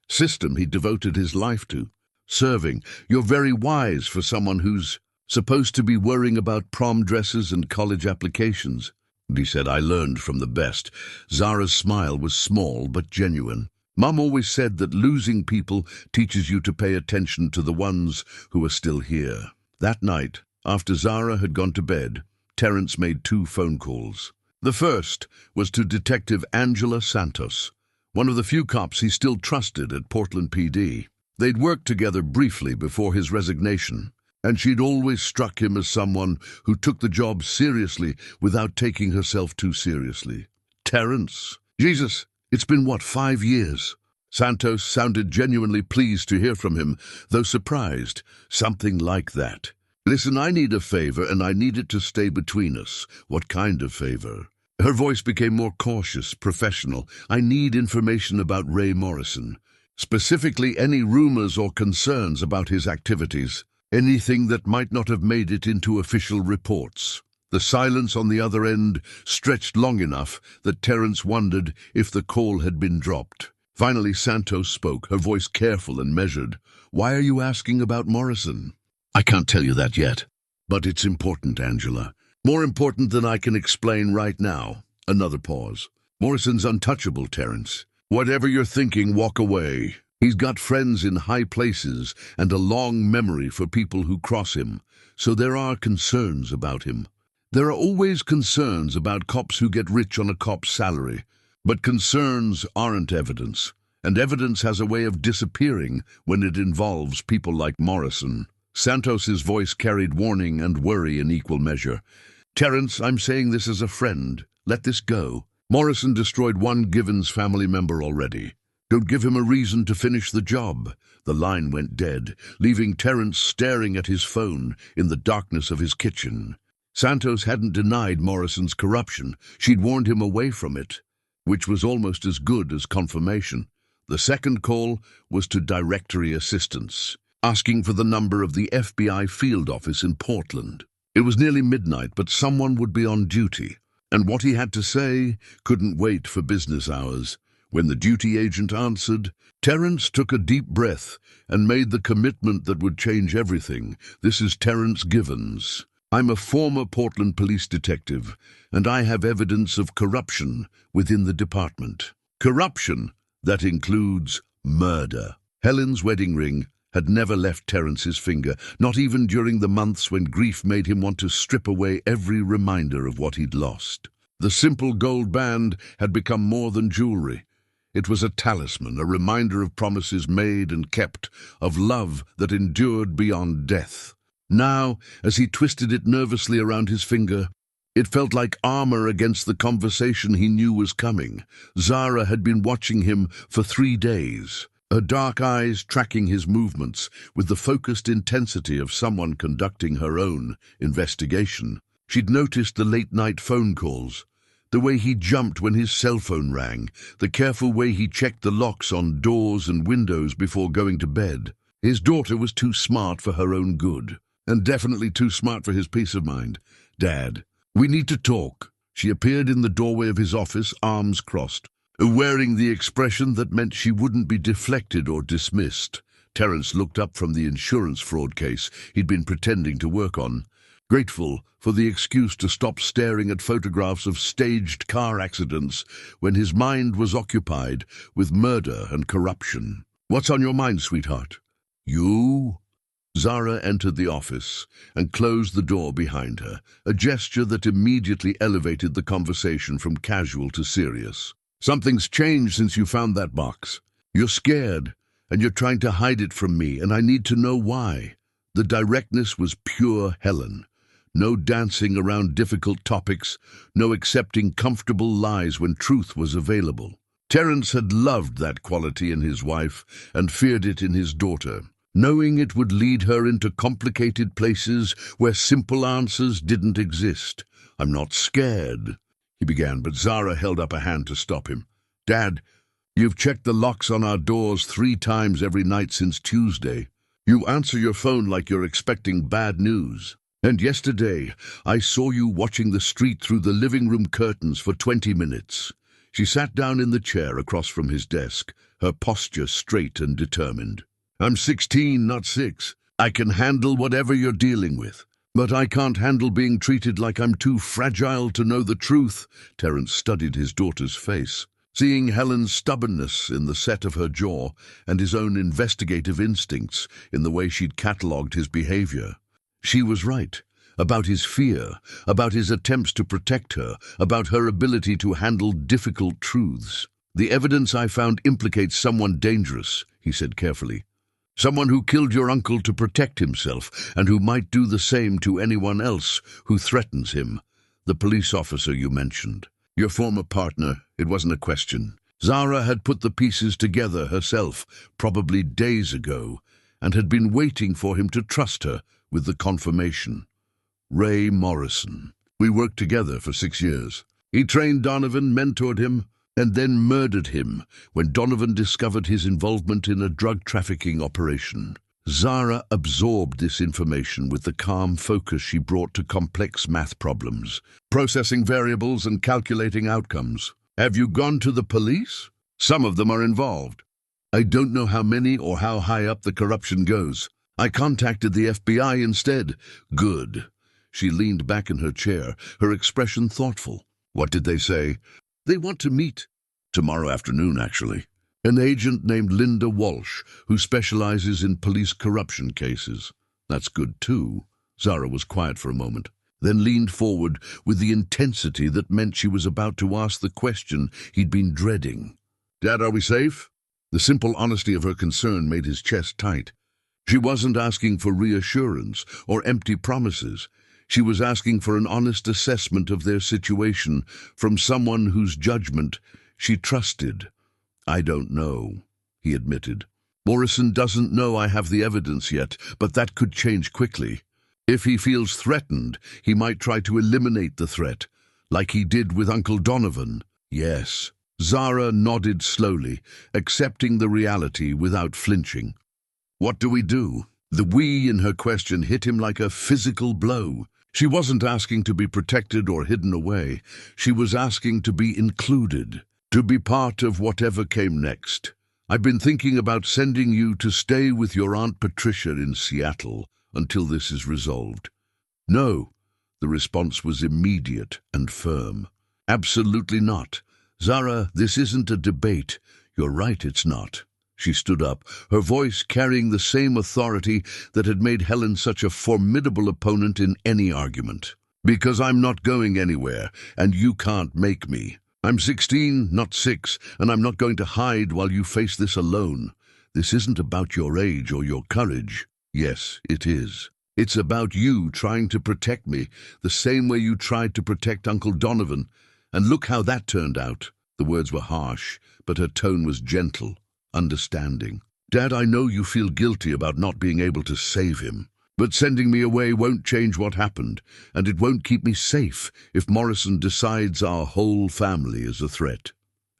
system he'd devoted his life to. Serving. "You're very wise for someone who's supposed to be worrying about prom dresses and college applications," he said. "I learned from the best." Zara's smile was small but genuine. "Mom always said that losing people teaches you to pay attention to the ones who are still here." That night, after Zara had gone to bed, Terrance made 2 phone calls. The first was to Detective Angela Santos, one of the few cops he still trusted at Portland PD. They'd worked together briefly before his resignation, and she'd always struck him as someone who took the job seriously without taking herself too seriously. "Terrance? Jesus, it's been, 5 years?" Santos sounded genuinely pleased to hear from him, though surprised. "Something like that. Listen, I need a favor, and I need it to stay between us." "What kind of favor?" Her voice became more cautious, professional. "I need information about Ray Morrison. specifically any rumors or concerns about his activities, anything that might not have made it into official reports. The silence on the other end stretched long enough that Terrance wondered if the call had been dropped. Finally, Santos spoke, her voice careful and measured. "Why are you asking about Morrison?" "I can't tell you that yet. But it's important, Angela. More important than I can explain right now." Another pause. "Morrison's untouchable, Terrance. Whatever you're thinking, walk away. He's got friends in high places and a long memory for people who cross him, so there are concerns about him. There are always concerns about cops who get rich on a cop's salary, but concerns aren't evidence, and evidence has a way of disappearing when it involves people like Morrison." Santos's voice carried warning and worry in equal measure. "Terrance, I'm saying this as a friend. Let this go. Morrison destroyed one Givens family member already. Don't give him a reason to finish the job." The line went dead, leaving Terrance staring at his phone in the darkness of his kitchen. Santos hadn't denied Morrison's corruption. She'd warned him away from it, which was almost as good as confirmation. The second call was to directory assistance, asking for the number of the FBI field office in Portland. It was nearly midnight, but someone would be on duty, and what he had to say couldn't wait for business hours. When the duty agent answered, Terrance took a deep breath and made the commitment that would change everything. "This is Terrance Givens. I'm a former Portland police detective, and I have evidence of corruption within the department. Corruption that includes murder." Helen's wedding ring had never left Terrance's finger, not even during the months when grief made him want to strip away every reminder of what he'd lost. The simple gold band had become more than jewelry. It was a talisman, a reminder of promises made and kept, of love that endured beyond death. Now, as he twisted it nervously around his finger, it felt like armor against the conversation he knew was coming. Zara had been watching him for 3 days, her dark eyes tracking his movements with the focused intensity of someone conducting her own investigation. She'd noticed the late-night phone calls, the way he jumped when his cell phone rang, the careful way he checked the locks on doors and windows before going to bed. His daughter was too smart for her own good, and definitely too smart for his peace of mind. "Dad, we need to talk." She appeared in the doorway of his office, arms crossed, wearing the expression that meant she wouldn't be deflected or dismissed. Terrance looked up from the insurance fraud case he'd been pretending to work on, grateful for the excuse to stop staring at photographs of staged car accidents when his mind was occupied with murder and corruption. "What's on your mind, sweetheart?" "You?" Zara entered the office and closed the door behind her, a gesture that immediately elevated the conversation from casual to serious. "Something's changed since you found that box. You're scared, and you're trying to hide it from me, and I need to know why." The directness was pure Helen. No dancing around difficult topics, no accepting comfortable lies when truth was available. Terrance had loved that quality in his wife and feared it in his daughter, knowing it would lead her into complicated places where simple answers didn't exist. "I'm not scared," he began, but Zara held up a hand to stop him. "Dad, you've checked the locks on our doors 3 times every night since Tuesday. You answer your phone like you're expecting bad news. And yesterday, I saw you watching the street through the living room curtains for 20 minutes. She sat down in the chair across from his desk, her posture straight and determined. "I'm 16, not 6. I can handle whatever you're dealing with. But I can't handle being treated like I'm too fragile to know the truth." Terrance studied his daughter's face, seeing Helen's stubbornness in the set of her jaw and his own investigative instincts in the way she'd catalogued his behavior. She was right, about his fear, about his attempts to protect her, about her ability to handle difficult truths. "The evidence I found implicates someone dangerous," he said carefully. "Someone who killed your uncle to protect himself, and who might do the same to anyone else who threatens him. The police officer you mentioned. Your former partner, it wasn't a question." Zara had put the pieces together herself, probably days ago, and had been waiting for him to trust her with the confirmation. "Ray Morrison. We worked together for 6 years. He trained Donovan, mentored him, and then murdered him when Donovan discovered his involvement in a drug trafficking operation. Zara absorbed this information with the calm focus she brought to complex math problems, processing variables and calculating outcomes. Have you gone to the police? Some of them are involved. I don't know how many or how high up the corruption goes. I contacted the FBI instead. Good. She leaned back in her chair, her expression thoughtful. What did they say? They want to meet. Tomorrow afternoon, actually. An agent named Linda Walsh, who specializes in police corruption cases. That's good, too. Zara was quiet for a moment, then leaned forward with the intensity that meant she was about to ask the question he'd been dreading. Dad, are we safe? The simple honesty of her concern made his chest tight. She wasn't asking for reassurance or empty promises. She was asking for an honest assessment of their situation from someone whose judgment she trusted. I don't know, he admitted. Morrison doesn't know I have the evidence yet, but that could change quickly. If he feels threatened, he might try to eliminate the threat, like he did with Uncle Donovan. Yes. Zara nodded slowly, accepting the reality without flinching. What do we do? The "we" in her question hit him like a physical blow. She wasn't asking to be protected or hidden away. She was asking to be included, to be part of whatever came next. I've been thinking about sending you to stay with your Aunt Patricia in Seattle until this is resolved. No, the response was immediate and firm. Absolutely not. Zara, this isn't a debate. You're right, it's not. She stood up, her voice carrying the same authority that had made Helen such a formidable opponent in any argument. Because I'm not going anywhere, and you can't make me. I'm 16, not 6, and I'm not going to hide while you face this alone. This isn't about your age or your courage. Yes, it is. It's about you trying to protect me, the same way you tried to protect Uncle Donovan. And look how that turned out. The words were harsh, but her tone was gentle, understanding. Dad, I know you feel guilty about not being able to save him. But sending me away won't change what happened, and it won't keep me safe if Morrison decides our whole family is a threat.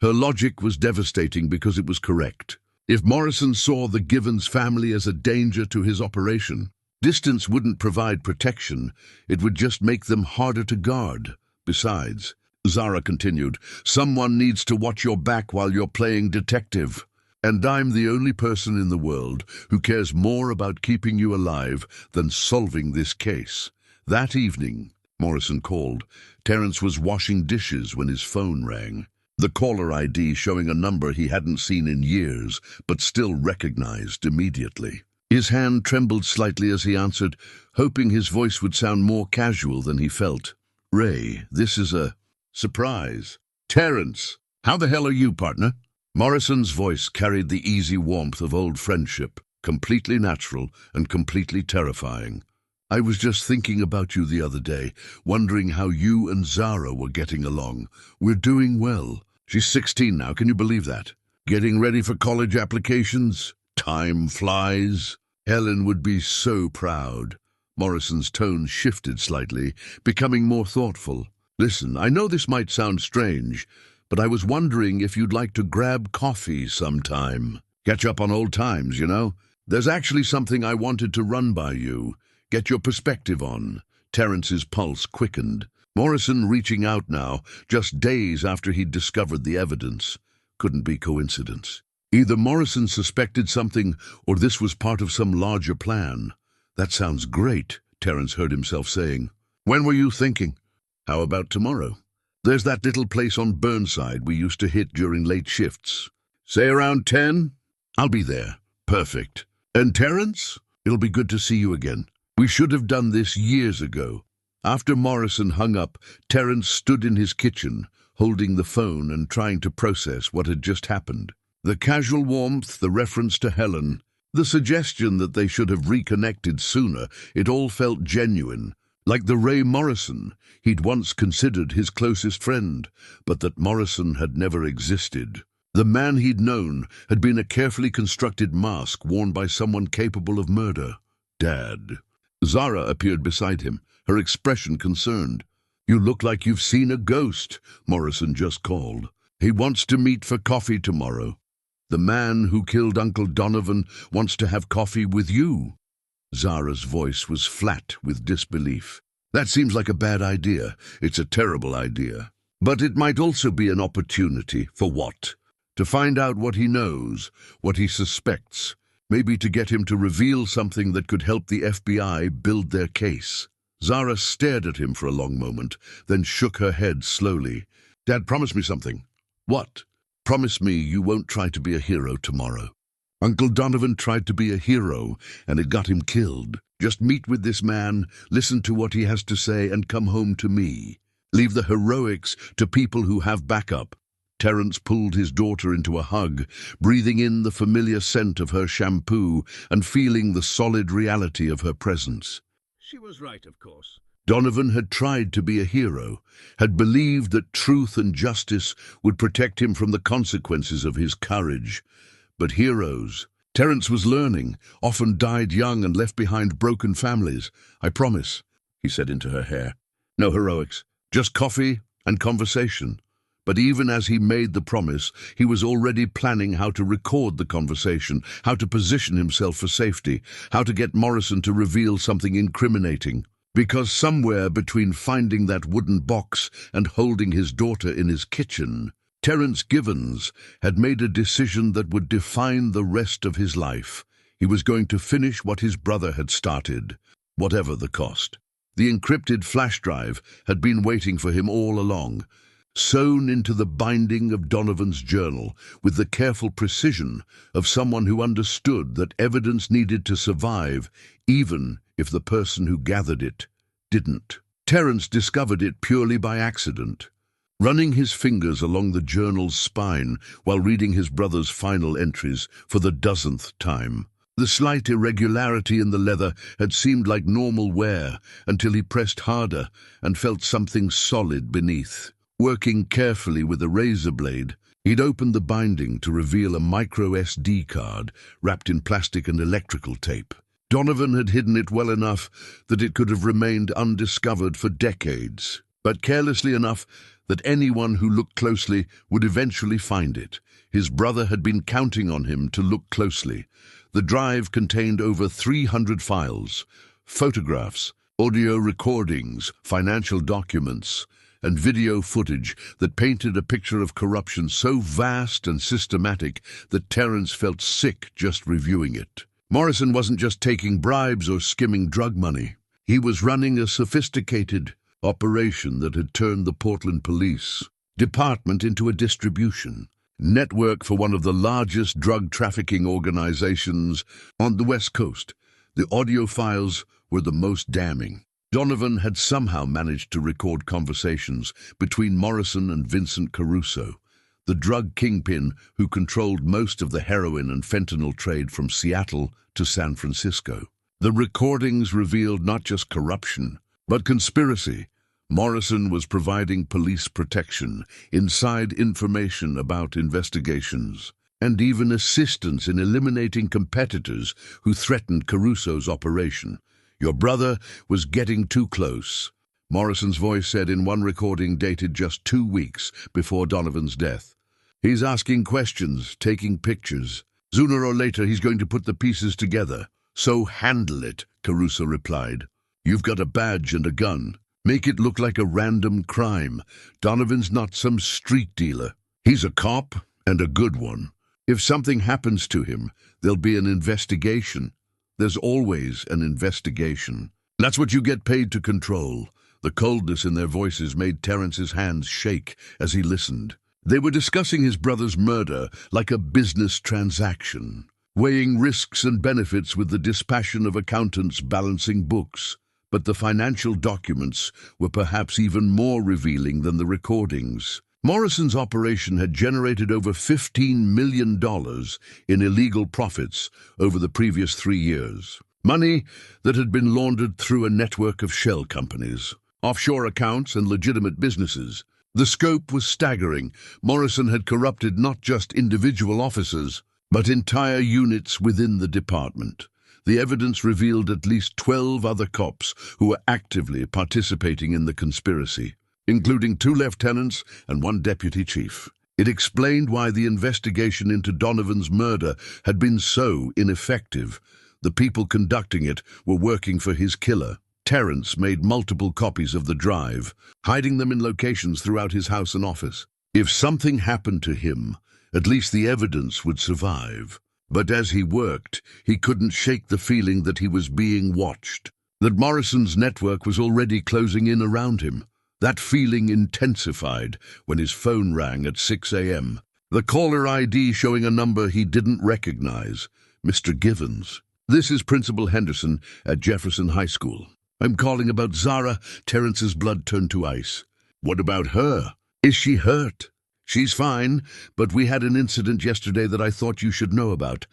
Her logic was devastating because it was correct. If Morrison saw the Givens family as a danger to his operation, distance wouldn't provide protection, it would just make them harder to guard. Besides, Zara continued, someone needs to watch your back while you're playing detective. And I'm the only person in the world who cares more about keeping you alive than solving this case. That evening, Morrison called. Terrance was washing dishes when his phone rang. The caller ID showing a number he hadn't seen in years, but still recognized immediately. His hand trembled slightly as he answered, hoping his voice would sound more casual than he felt. Ray, this is a surprise. Terrance, how the hell are you, partner? Morrison's voice carried the easy warmth of old friendship, completely natural and completely terrifying. I was just thinking about you the other day, wondering how you and Zara were getting along. We're doing well. She's 16 now, can you believe that? Getting ready for college applications? Time flies. Helen would be so proud. Morrison's tone shifted slightly, becoming more thoughtful. Listen, I know this might sound strange, but I was wondering if you'd like to grab coffee sometime. Catch up on old times, you know? There's actually something I wanted to run by you. Get your perspective on. Terrance's pulse quickened. Morrison reaching out now, just days after he'd discovered the evidence. Couldn't be coincidence. Either Morrison suspected something, or this was part of some larger plan. That sounds great, Terrance heard himself saying. When were you thinking? How about tomorrow? There's that little place on Burnside we used to hit during late shifts. Say around 10? I'll be there. Perfect. And Terrance? It'll be good to see you again. We should have done this years ago. After Morrison hung up, Terrance stood in his kitchen, holding the phone and trying to process what had just happened. The casual warmth, the reference to Helen, the suggestion that they should have reconnected sooner, it all felt genuine. Like the Ray Morrison he'd once considered his closest friend, but that Morrison had never existed. The man he'd known had been a carefully constructed mask worn by someone capable of murder. Dad. Zara appeared beside him, her expression concerned. You look like you've seen a ghost, Morrison just called. He wants to meet for coffee tomorrow. The man who killed Uncle Donovan wants to have coffee with you." Zara's voice was flat with disbelief. "That seems like a bad idea. It's a terrible idea. But it might also be an opportunity. For what? To find out what he knows, what he suspects, maybe to get him to reveal something that could help the FBI build their case." Zara stared at him for a long moment, then shook her head slowly. "Dad, promise me something." "What?" "Promise me you won't try to be a hero tomorrow. Uncle Donovan tried to be a hero, and it got him killed. Just meet with this man, listen to what he has to say, and come home to me. Leave the heroics to people who have backup." Terrance pulled his daughter into a hug, breathing in the familiar scent of her shampoo and feeling the solid reality of her presence. She was right, of course. Donovan had tried to be a hero, had believed that truth and justice would protect him from the consequences of his courage. But heroes, Terrance was learning, often died young and left behind broken families. "I promise," he said into her hair. "No heroics, just coffee and conversation." But even as he made the promise, he was already planning how to record the conversation, how to position himself for safety, how to get Morrison to reveal something incriminating. Because somewhere between finding that wooden box and holding his daughter in his kitchen, Terrance Givens had made a decision that would define the rest of his life. He was going to finish what his brother had started, whatever the cost. The encrypted flash drive had been waiting for him all along, sewn into the binding of Donovan's journal with the careful precision of someone who understood that evidence needed to survive, even if the person who gathered it didn't. Terrance discovered it purely by accident, running his fingers along the journal's spine while reading his brother's final entries for the dozenth time. The slight irregularity in the leather had seemed like normal wear until he pressed harder and felt something solid beneath. Working carefully with a razor blade, he'd opened the binding to reveal a micro SD card wrapped in plastic and electrical tape. Donovan had hidden it well enough that it could have remained undiscovered for decades, but carelessly enough that anyone who looked closely would eventually find it. His brother had been counting on him to look closely. The drive contained over 300 files, photographs, audio recordings, financial documents, and video footage that painted a picture of corruption so vast and systematic that Terrance felt sick just reviewing it. Morrison wasn't just taking bribes or skimming drug money. He was running a sophisticated operation that had turned the Portland Police Department into a distribution network for one of the largest drug trafficking organizations on the West Coast. The audio files were the most damning. Donovan had somehow managed to record conversations between Morrison and Vincent Caruso, the drug kingpin who controlled most of the heroin and fentanyl trade from Seattle to San Francisco. The recordings revealed not just corruption, but conspiracy. Morrison was providing police protection, inside information about investigations, and even assistance in eliminating competitors who threatened Caruso's operation. "Your brother was getting too close," Morrison's voice said in one recording dated just 2 weeks before Donovan's death. "He's asking questions, taking pictures. Sooner or later he's going to put the pieces together. So handle it," Caruso replied. "You've got a badge and a gun. Make it look like a random crime. Donovan's not some street dealer. He's a cop, and a good one. If something happens to him, there'll be an investigation. There's always an investigation. That's what you get paid to control." The coldness in their voices made Terrance's hands shake as he listened. They were discussing his brother's murder like a business transaction, weighing risks and benefits with the dispassion of accountants balancing books. But the financial documents were perhaps even more revealing than the recordings. Morrison's operation had generated over $15 million in illegal profits over the previous 3 years. Money that had been laundered through a network of shell companies, offshore accounts, and legitimate businesses. The scope was staggering. Morrison had corrupted not just individual officers, but entire units within the department. The evidence revealed at least 12 other cops who were actively participating in the conspiracy, including 2 lieutenants and 1 deputy chief. It explained why the investigation into Donovan's murder had been so ineffective. The people conducting it were working for his killer. Terrance made multiple copies of the drive, hiding them in locations throughout his house and office. If something happened to him, at least the evidence would survive. But as he worked, he couldn't shake the feeling that he was being watched, that Morrison's network was already closing in around him. That feeling intensified when his phone rang at 6 a.m. The caller ID showing a number he didn't recognize. Mr. Givens. "This is Principal Henderson at Jefferson High School. I'm calling about Zara." Terrance's blood turned to ice. "What about her? Is she hurt?" "She's fine, but we had an incident yesterday that I thought you should know about.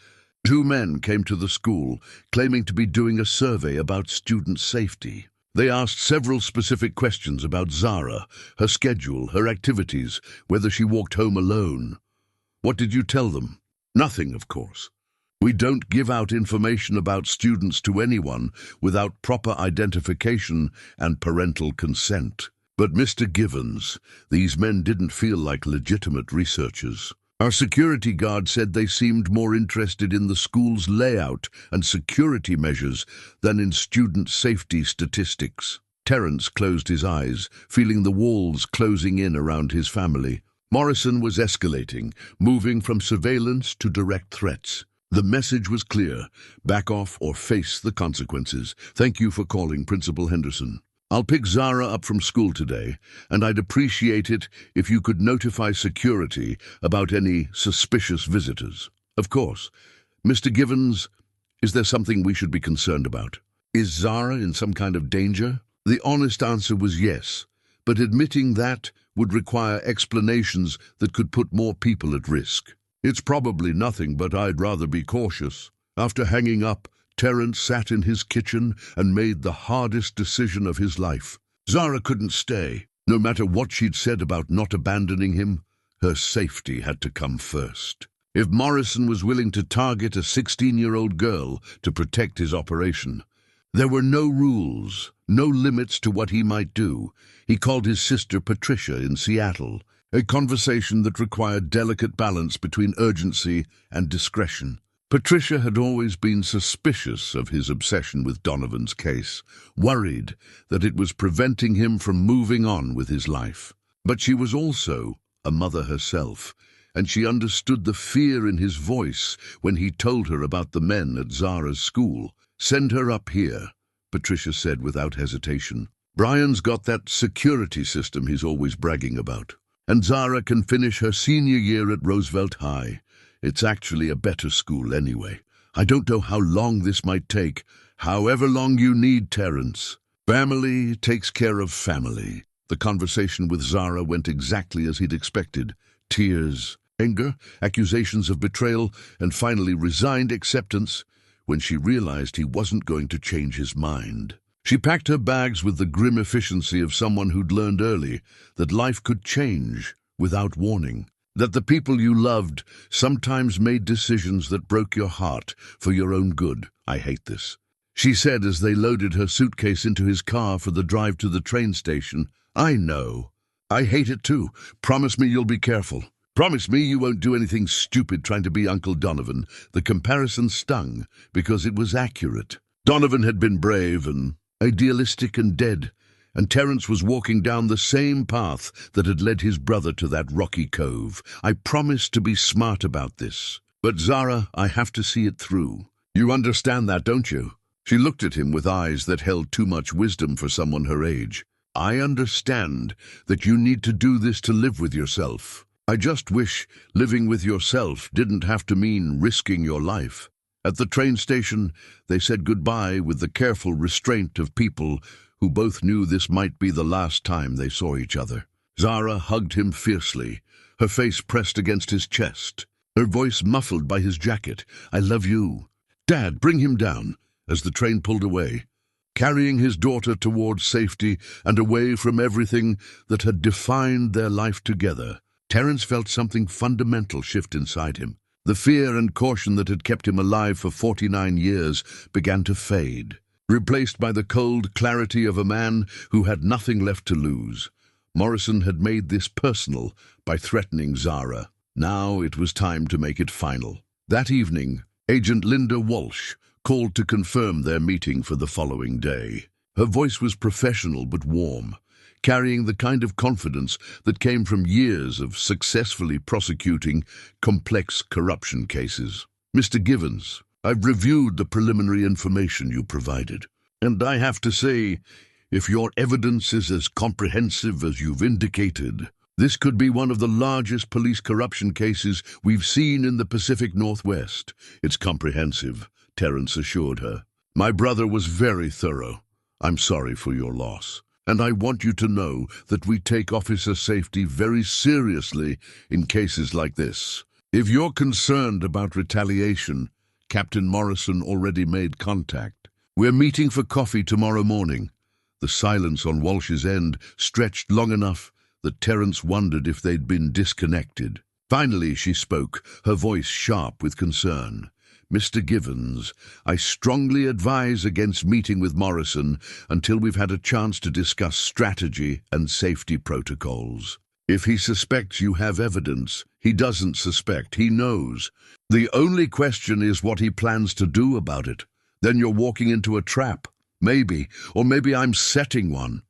2 men came to the school, claiming to be doing a survey about student safety. They asked several specific questions about Zara, her schedule, her activities, whether she walked home alone." "What did you tell them?" "Nothing, of course. We don't give out information about students to anyone without proper identification and parental consent." "But Mr. Givens, these men didn't feel like legitimate researchers. Our security guard said they seemed more interested in the school's layout and security measures than in student safety statistics." Terrance closed his eyes, feeling the walls closing in around his family. Morrison was escalating, moving from surveillance to direct threats. The message was clear: back off or face the consequences. "Thank you for calling, Principal Henderson. I'll pick Zara up from school today, and I'd appreciate it if you could notify security about any suspicious visitors." "Of course. Mr. Givens, is there something we should be concerned about? Is Zara in some kind of danger?" The honest answer was yes, but admitting that would require explanations that could put more people at risk. "It's probably nothing, but I'd rather be cautious." After hanging up, Terrance sat in his kitchen and made the hardest decision of his life. Zara couldn't stay. No matter what she'd said about not abandoning him, her safety had to come first. If Morrison was willing to target a 16-year-old girl to protect his operation, there were no rules, no limits to what he might do. He called his sister Patricia in Seattle, a conversation that required delicate balance between urgency and discretion. Patricia had always been suspicious of his obsession with Donovan's case, worried that it was preventing him from moving on with his life. But she was also a mother herself, and she understood the fear in his voice when he told her about the men at Zara's school. "Send her up here," Patricia said without hesitation. "Brian's got that security system he's always bragging about, and Zara can finish her senior year at Roosevelt High. It's actually a better school anyway. I don't know how long this might take. However long you need, Terrance. Family takes care of family." The conversation with Zara went exactly as he'd expected. Tears, anger, accusations of betrayal, and finally resigned acceptance when she realized he wasn't going to change his mind. She packed her bags with the grim efficiency of someone who'd learned early that life could change without warning, that the people you loved sometimes made decisions that broke your heart for your own good. "I hate this," she said as they loaded her suitcase into his car for the drive to the train station. "I know. I hate it too. Promise me you'll be careful. Promise me you won't do anything stupid trying to be Uncle Donovan." The comparison stung because it was accurate. Donovan had been brave and idealistic and dead, and Terrance was walking down the same path that had led his brother to that rocky cove. "I promised to be smart about this. But Zara, I have to see it through. You understand that, don't you?" She looked at him with eyes that held too much wisdom for someone her age. "I understand that you need to do this to live with yourself. I just wish living with yourself didn't have to mean risking your life." At the train station, they said goodbye with the careful restraint of people who both knew this might be the last time they saw each other. Zara hugged him fiercely, her face pressed against his chest, her voice muffled by his jacket. "I love you. Dad, bring him down," as the train pulled away, carrying his daughter towards safety and away from everything that had defined their life together. Terrance felt something fundamental shift inside him. The fear and caution that had kept him alive for 49 years began to fade, replaced by the cold clarity of a man who had nothing left to lose. Morrison had made this personal by threatening Zara. Now it was time to make it final. That evening, Agent Linda Walsh called to confirm their meeting for the following day. Her voice was professional but warm, carrying the kind of confidence that came from years of successfully prosecuting complex corruption cases. "Mr. Givens, I've reviewed the preliminary information you provided, and I have to say, if your evidence is as comprehensive as you've indicated, this could be one of the largest police corruption cases we've seen in the Pacific Northwest." "It's comprehensive," Terrance assured her. "My brother was very thorough. I'm sorry for your loss. And I want you to know that we take officer safety very seriously in cases like this. If you're concerned about retaliation, Captain Morrison already made contact. We're meeting for coffee tomorrow morning." The silence on Walsh's end stretched long enough that Terrance wondered if they'd been disconnected. Finally she spoke, her voice sharp with concern. "Mr. Givens, I strongly advise against meeting with Morrison until we've had a chance to discuss strategy and safety protocols. If he suspects you have evidence, he doesn't suspect, he knows. The only question is what he plans to do about it. Then you're walking into a trap. Maybe, or maybe I'm setting one."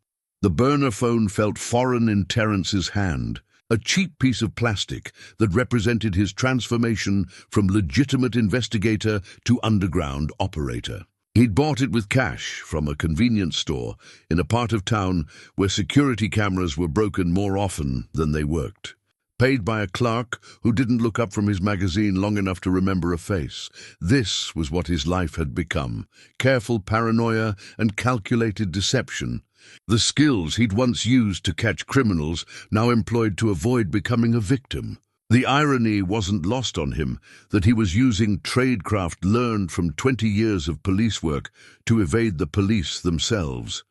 The burner phone felt foreign in Terrance's hand, a cheap piece of plastic that represented his transformation from legitimate investigator to underground operator. He'd bought it with cash from a convenience store in a part of town where security cameras were broken more often than they worked. Paid by a clerk who didn't look up from his magazine long enough to remember a face. This was what his life had become: careful paranoia and calculated deception. The skills he'd once used to catch criminals now employed to avoid becoming a victim. The irony wasn't lost on him that he was using tradecraft learned from 20 years of police work to evade the police themselves.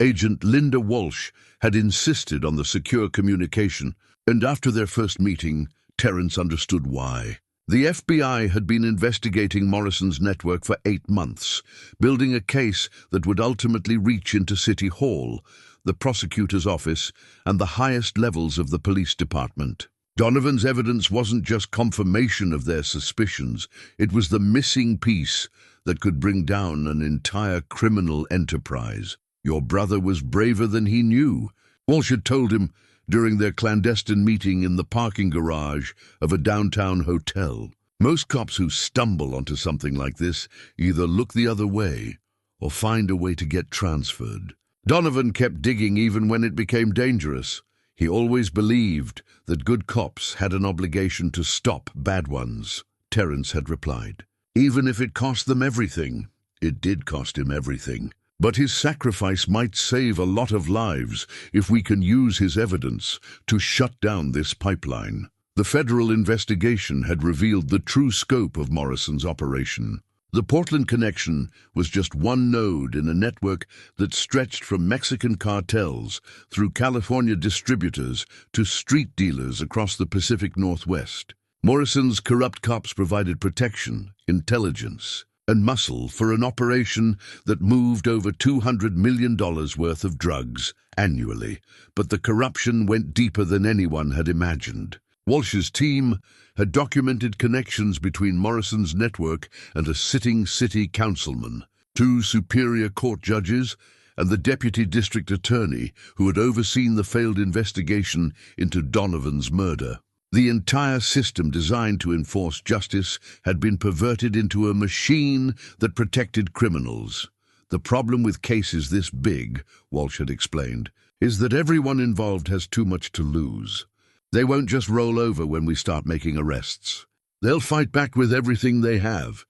Agent Linda Walsh had insisted on the secure communication, and after their first meeting, Terrance understood why. The FBI had been investigating Morrison's network for 8 months, building a case that would ultimately reach into City Hall, the prosecutor's office, and the highest levels of the police department. Donovan's evidence wasn't just confirmation of their suspicions, it was the missing piece that could bring down an entire criminal enterprise. Your brother was braver than he knew, Walsh had told him during their clandestine meeting in the parking garage of a downtown hotel. Most cops who stumble onto something like this either look the other way or find a way to get transferred. Donovan kept digging even when it became dangerous. He always believed that good cops had an obligation to stop bad ones, Terrance had replied. Even if it cost them everything. It did cost him everything. But his sacrifice might save a lot of lives if we can use his evidence to shut down this pipeline. The federal investigation had revealed the true scope of Morrison's operation. The Portland connection was just one node in a network that stretched from Mexican cartels through California distributors to street dealers across the Pacific Northwest. Morrison's corrupt cops provided protection, intelligence, and muscle for an operation that moved over $200 million worth of drugs annually, but the corruption went deeper than anyone had imagined. Walsh's team had documented connections between Morrison's network and a sitting city councilman, 2 superior court judges, and the deputy district attorney who had overseen the failed investigation into Donovan's murder. The entire system designed to enforce justice had been perverted into a machine that protected criminals. The problem with cases this big, Walsh had explained, is that everyone involved has too much to lose. They won't just roll over when we start making arrests. They'll fight back with everything they have.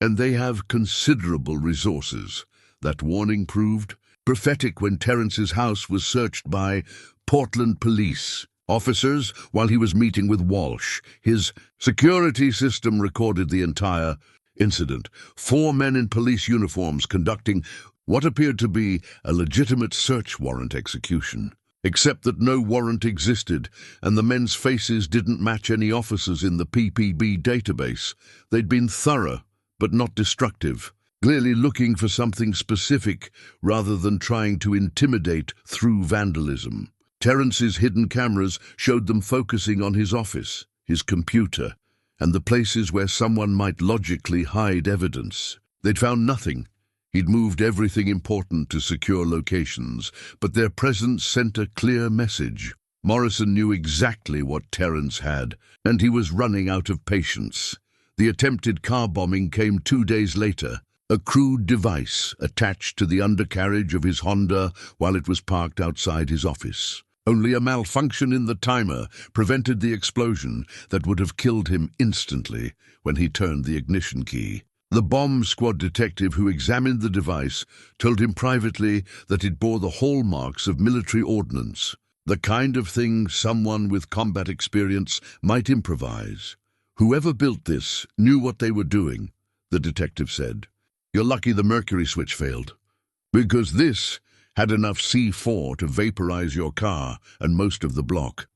And they have considerable resources. That warning proved prophetic when Terrance's house was searched by Portland police officers while he was meeting with Walsh. His security system recorded the entire incident. 4 men in police uniforms conducting what appeared to be a legitimate search warrant execution. Except that no warrant existed, and the men's faces didn't match any officers in the PPB database. They'd been thorough, but not destructive, clearly looking for something specific rather than trying to intimidate through vandalism. Terrance's hidden cameras showed them focusing on his office, his computer, and the places where someone might logically hide evidence. They'd found nothing. He'd moved everything important to secure locations, but their presence sent a clear message. Morrison knew exactly what Terrance had, and he was running out of patience. The attempted car bombing came 2 days later, a crude device attached to the undercarriage of his Honda while it was parked outside his office. Only a malfunction in the timer prevented the explosion that would have killed him instantly when he turned the ignition key. The bomb squad detective who examined the device told him privately that it bore the hallmarks of military ordnance, the kind of thing someone with combat experience might improvise. Whoever built this knew what they were doing, the detective said. You're lucky the mercury switch failed, because this had enough C4 to vaporize your car and most of the block.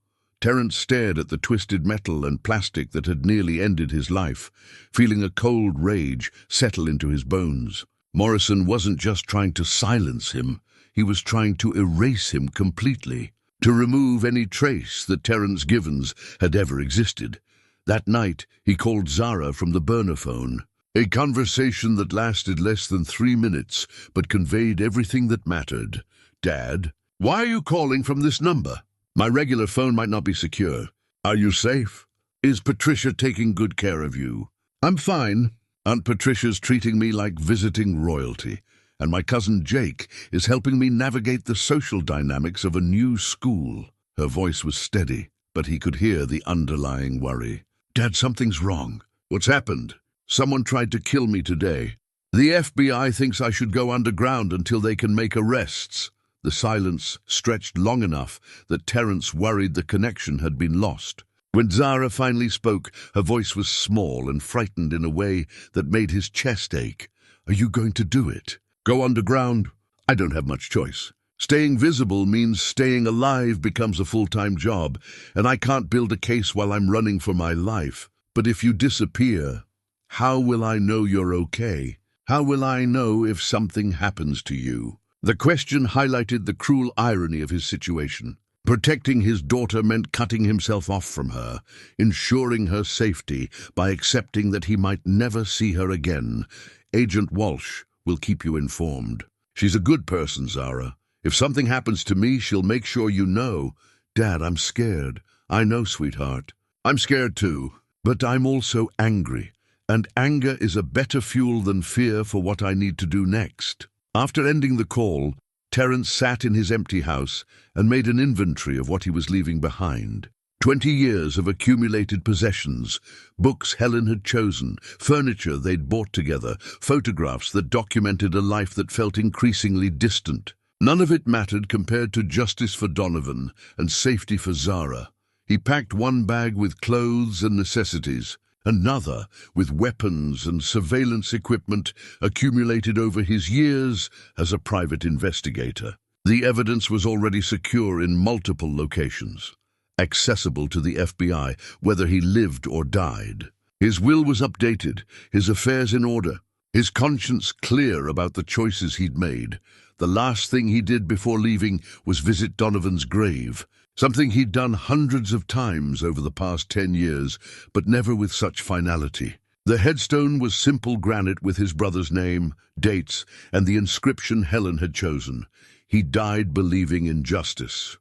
Terrance stared at the twisted metal and plastic that had nearly ended his life, feeling a cold rage settle into his bones. Morrison wasn't just trying to silence him, he was trying to erase him completely, to remove any trace that Terrance Givens had ever existed. That night, he called Zara from the burner phone. A conversation that lasted less than 3 minutes, but conveyed everything that mattered. Dad, why are you calling from this number? My regular phone might not be secure. Are you safe? Is Patricia taking good care of you? I'm fine. Aunt Patricia's treating me like visiting royalty, and my cousin Jake is helping me navigate the social dynamics of a new school. Her voice was steady, but he could hear the underlying worry. Dad, something's wrong. What's happened? Someone tried to kill me today. The FBI thinks I should go underground until they can make arrests. The silence stretched long enough that Terrance worried the connection had been lost. When Zara finally spoke, her voice was small and frightened in a way that made his chest ache. Are you going to do it? Go underground? I don't have much choice. Staying visible means staying alive becomes a full-time job, and I can't build a case while I'm running for my life. But if you disappear, how will I know you're okay? How will I know if something happens to you? The question highlighted the cruel irony of his situation. Protecting his daughter meant cutting himself off from her, ensuring her safety by accepting that he might never see her again. Agent Walsh will keep you informed. She's a good person, Zara. If something happens to me, she'll make sure you know. Dad, I'm scared. I know, sweetheart. I'm scared too, but I'm also angry. And anger is a better fuel than fear for what I need to do next. After ending the call, Terrance sat in his empty house and made an inventory of what he was leaving behind. 20 years of accumulated possessions, books Helen had chosen, furniture they'd bought together, photographs that documented a life that felt increasingly distant. None of it mattered compared to justice for Donovan and safety for Zara. He packed one bag with clothes and necessities, another with weapons and surveillance equipment accumulated over his years as a private investigator. The evidence was already secure in multiple locations, accessible to the FBI whether he lived or died. His will was updated, his affairs in order, his conscience clear about the choices he'd made. The last thing he did before leaving was visit Donovan's grave, something he'd done hundreds of times over the past 10 years, but never with such finality. The headstone was simple granite with his brother's name, dates, and the inscription Helen had chosen. He died believing in justice.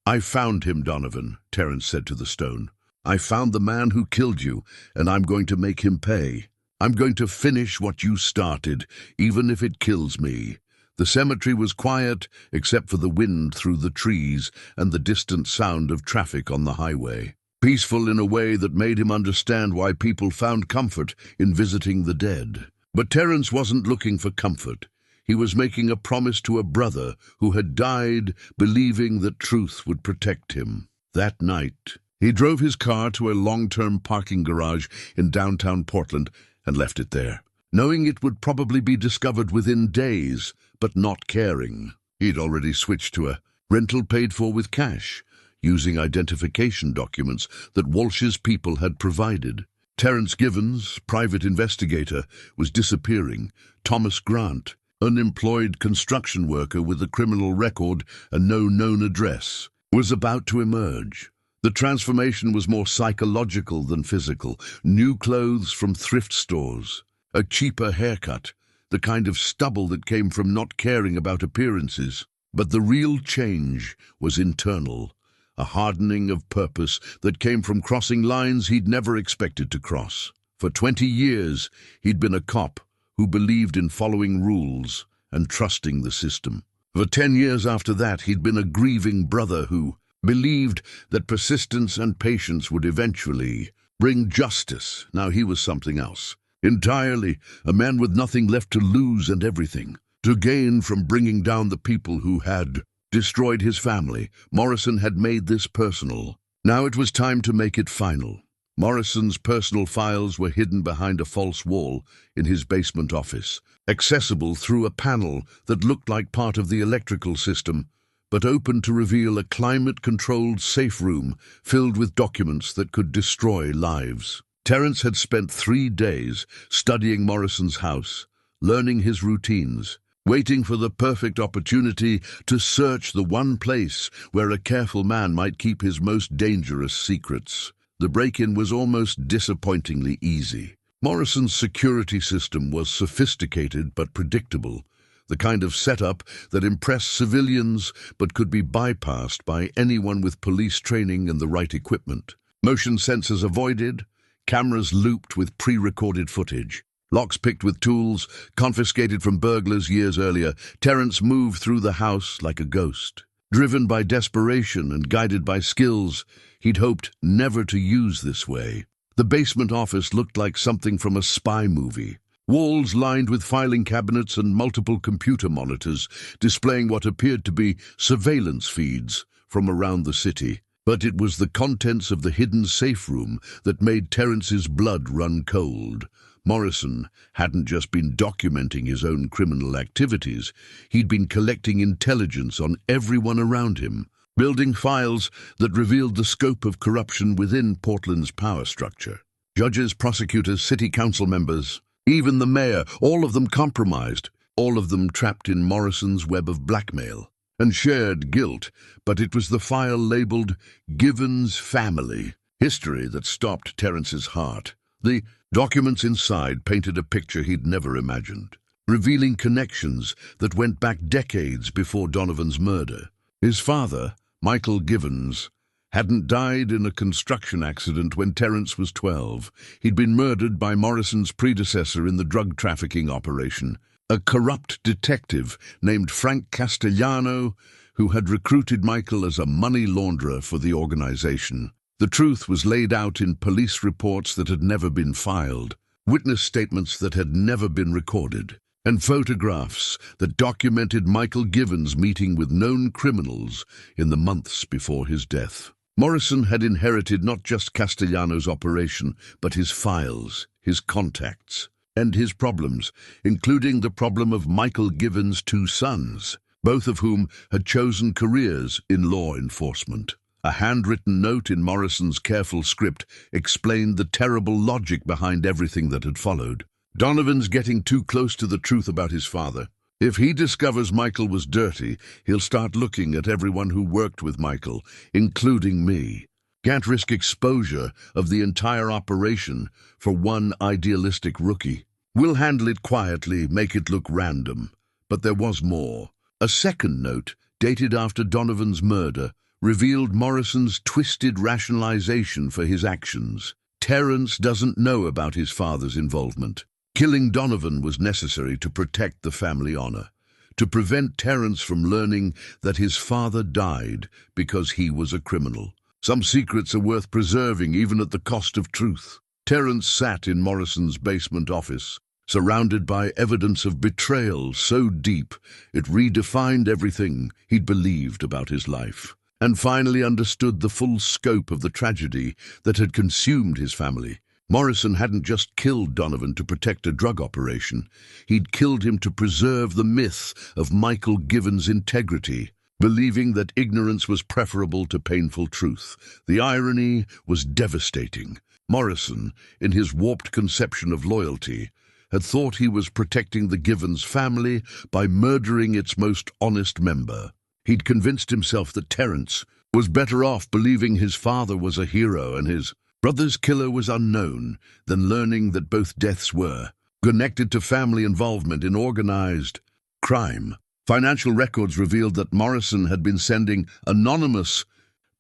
I found him, Donovan, Terrance said to the stone. I found the man who killed you, and I'm going to make him pay. I'm going to finish what you started, even if it kills me. The cemetery was quiet, except for the wind through the trees and the distant sound of traffic on the highway. Peaceful in a way that made him understand why people found comfort in visiting the dead. But Terrance wasn't looking for comfort. He was making a promise to a brother who had died believing that truth would protect him. That night, he drove his car to a long-term parking garage in downtown Portland and left it there, knowing it would probably be discovered within days, but not caring. He'd already switched to a rental paid for with cash, using identification documents that Walsh's people had provided. Terrance Givens, private investigator, was disappearing. Thomas Grant, unemployed construction worker with a criminal record and no known address, was about to emerge. The transformation was more psychological than physical. New clothes from thrift stores, a cheaper haircut, the kind of stubble that came from not caring about appearances. But the real change was internal, a hardening of purpose that came from crossing lines he'd never expected to cross. For 20 years, he'd been a cop who believed in following rules and trusting the system. For 10 years after that, he'd been a grieving brother who believed that persistence and patience would eventually bring justice. Now he was something else. Entirely, a man with nothing left to lose and everything to gain from bringing down the people who had destroyed his family. Morrison had made this personal. Now it was time to make it final. Morrison's personal files were hidden behind a false wall in his basement office, accessible through a panel that looked like part of the electrical system, but open to reveal a climate-controlled safe room filled with documents that could destroy lives. Terrance had spent 3 days studying Morrison's house, learning his routines, waiting for the perfect opportunity to search the one place where a careful man might keep his most dangerous secrets. The break-in was almost disappointingly easy. Morrison's security system was sophisticated but predictable, the kind of setup that impressed civilians but could be bypassed by anyone with police training and the right equipment. Motion sensors avoided, cameras looped with pre-recorded footage, locks picked with tools confiscated from burglars years earlier. Terrance moved through the house like a ghost. Driven by desperation and guided by skills he'd hoped never to use this way. The basement office looked like something from a spy movie. Walls lined with filing cabinets and multiple computer monitors displaying what appeared to be surveillance feeds from around the city. But it was the contents of the hidden safe room that made Terrance's blood run cold. Morrison hadn't just been documenting his own criminal activities, he'd been collecting intelligence on everyone around him, building files that revealed the scope of corruption within Portland's power structure. Judges, prosecutors, city council members, even the mayor, all of them compromised, all of them trapped in Morrison's web of blackmail and shared guilt. But it was the file labeled Givens Family History that stopped Terrance's heart. The documents inside painted a picture he'd never imagined, revealing connections that went back decades before Donovan's murder. His father, Michael Givens, hadn't died in a construction accident when Terrance was 12. He'd been murdered by Morrison's predecessor in the drug trafficking operation, a corrupt detective named Frank Castellano, who had recruited Michael as a money launderer for the organization. The truth was laid out in police reports that had never been filed, witness statements that had never been recorded, and photographs that documented Michael Givens meeting with known criminals in the months before his death. Morrison had inherited not just Castellano's operation, but his files, his contacts, and his problems, including the problem of Michael Givens' 2 sons, both of whom had chosen careers in law enforcement. A handwritten note in Morrison's careful script explained the terrible logic behind everything that had followed. Donovan's getting too close to the truth about his father. If he discovers Michael was dirty, he'll start looking at everyone who worked with Michael, including me. Can't risk exposure of the entire operation for one idealistic rookie. We'll handle it quietly, make it look random. But there was more. A second note, dated after Donovan's murder, revealed Morrison's twisted rationalization for his actions. Terrance doesn't know about his father's involvement. Killing Donovan was necessary to protect the family honor, to prevent Terrance from learning that his father died because he was a criminal. Some secrets are worth preserving even at the cost of truth. Terrance sat in Morrison's basement office, surrounded by evidence of betrayal so deep it redefined everything he'd believed about his life, and finally understood the full scope of the tragedy that had consumed his family. Morrison hadn't just killed Donovan to protect a drug operation. He'd killed him to preserve the myth of Michael Givens' integrity, believing that ignorance was preferable to painful truth. The irony was devastating. Morrison, in his warped conception of loyalty, had thought he was protecting the Givens family by murdering its most honest member. He'd convinced himself that Terrance was better off believing his father was a hero and his brother's killer was unknown than learning that both deaths were connected to family involvement in organized crime. Financial records revealed that Morrison had been sending anonymous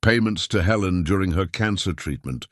payments to Helen during her cancer treatment.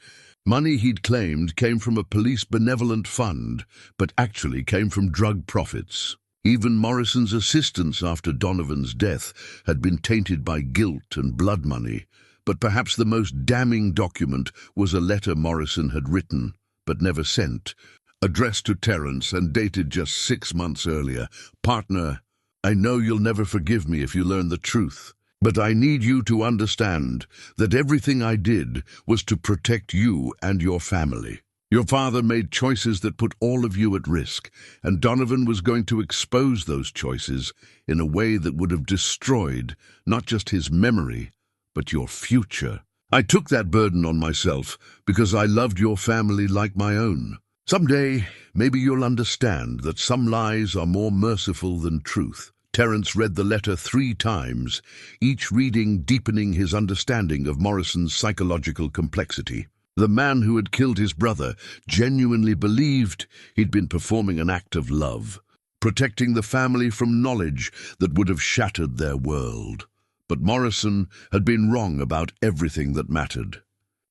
Money he'd claimed came from a police benevolent fund, but actually came from drug profits. Even Morrison's assistance after Donovan's death had been tainted by guilt and blood money, but perhaps the most damning document was a letter Morrison had written, but never sent, addressed to Terrance and dated just 6 months earlier. "Partner, I know you'll never forgive me if you learn the truth, but I need you to understand that everything I did was to protect you and your family. Your father made choices that put all of you at risk, and Donovan was going to expose those choices in a way that would have destroyed not just his memory, but your future. I took that burden on myself because I loved your family like my own. Someday, maybe you'll understand that some lies are more merciful than truth." Terrance read the letter 3 times, each reading deepening his understanding of Morrison's psychological complexity. The man who had killed his brother genuinely believed he'd been performing an act of love, protecting the family from knowledge that would have shattered their world. But Morrison had been wrong about everything that mattered.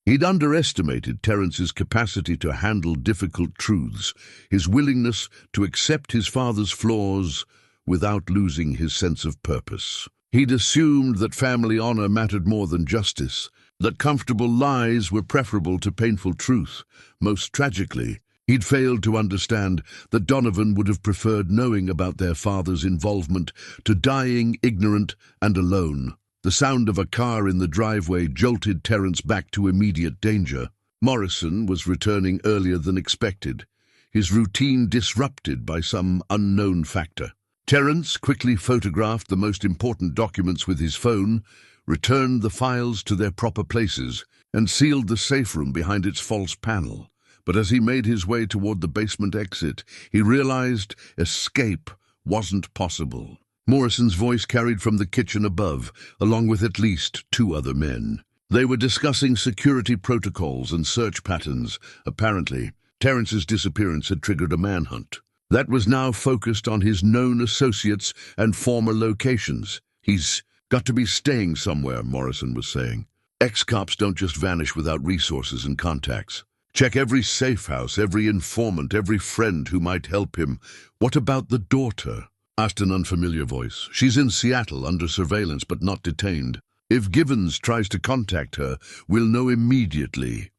He'd underestimated Terrance's capacity to handle difficult truths, his willingness to accept his father's flaws without losing his sense of purpose. He'd assumed that family honor mattered more than justice, that comfortable lies were preferable to painful truth. Most tragically, he'd failed to understand that Donovan would have preferred knowing about their father's involvement to dying ignorant and alone. The sound of a car in the driveway jolted Terrance back to immediate danger. Morrison was returning earlier than expected, his routine disrupted by some unknown factor. Terrance quickly photographed the most important documents with his phone, returned the files to their proper places, and sealed the safe room behind its false panel. But as he made his way toward the basement exit, he realized escape wasn't possible. Morrison's voice carried from the kitchen above, along with at least 2 other men. They were discussing security protocols and search patterns. Apparently, Terrance's disappearance had triggered a manhunt that was now focused on his known associates and former locations. "He's got to be staying somewhere," Morrison was saying. "Ex-cops don't just vanish without resources and contacts. Check every safe house, every informant, every friend who might help him." "What about the daughter?" asked an unfamiliar voice. "She's in Seattle under surveillance but not detained. If Givens tries to contact her, we'll know immediately."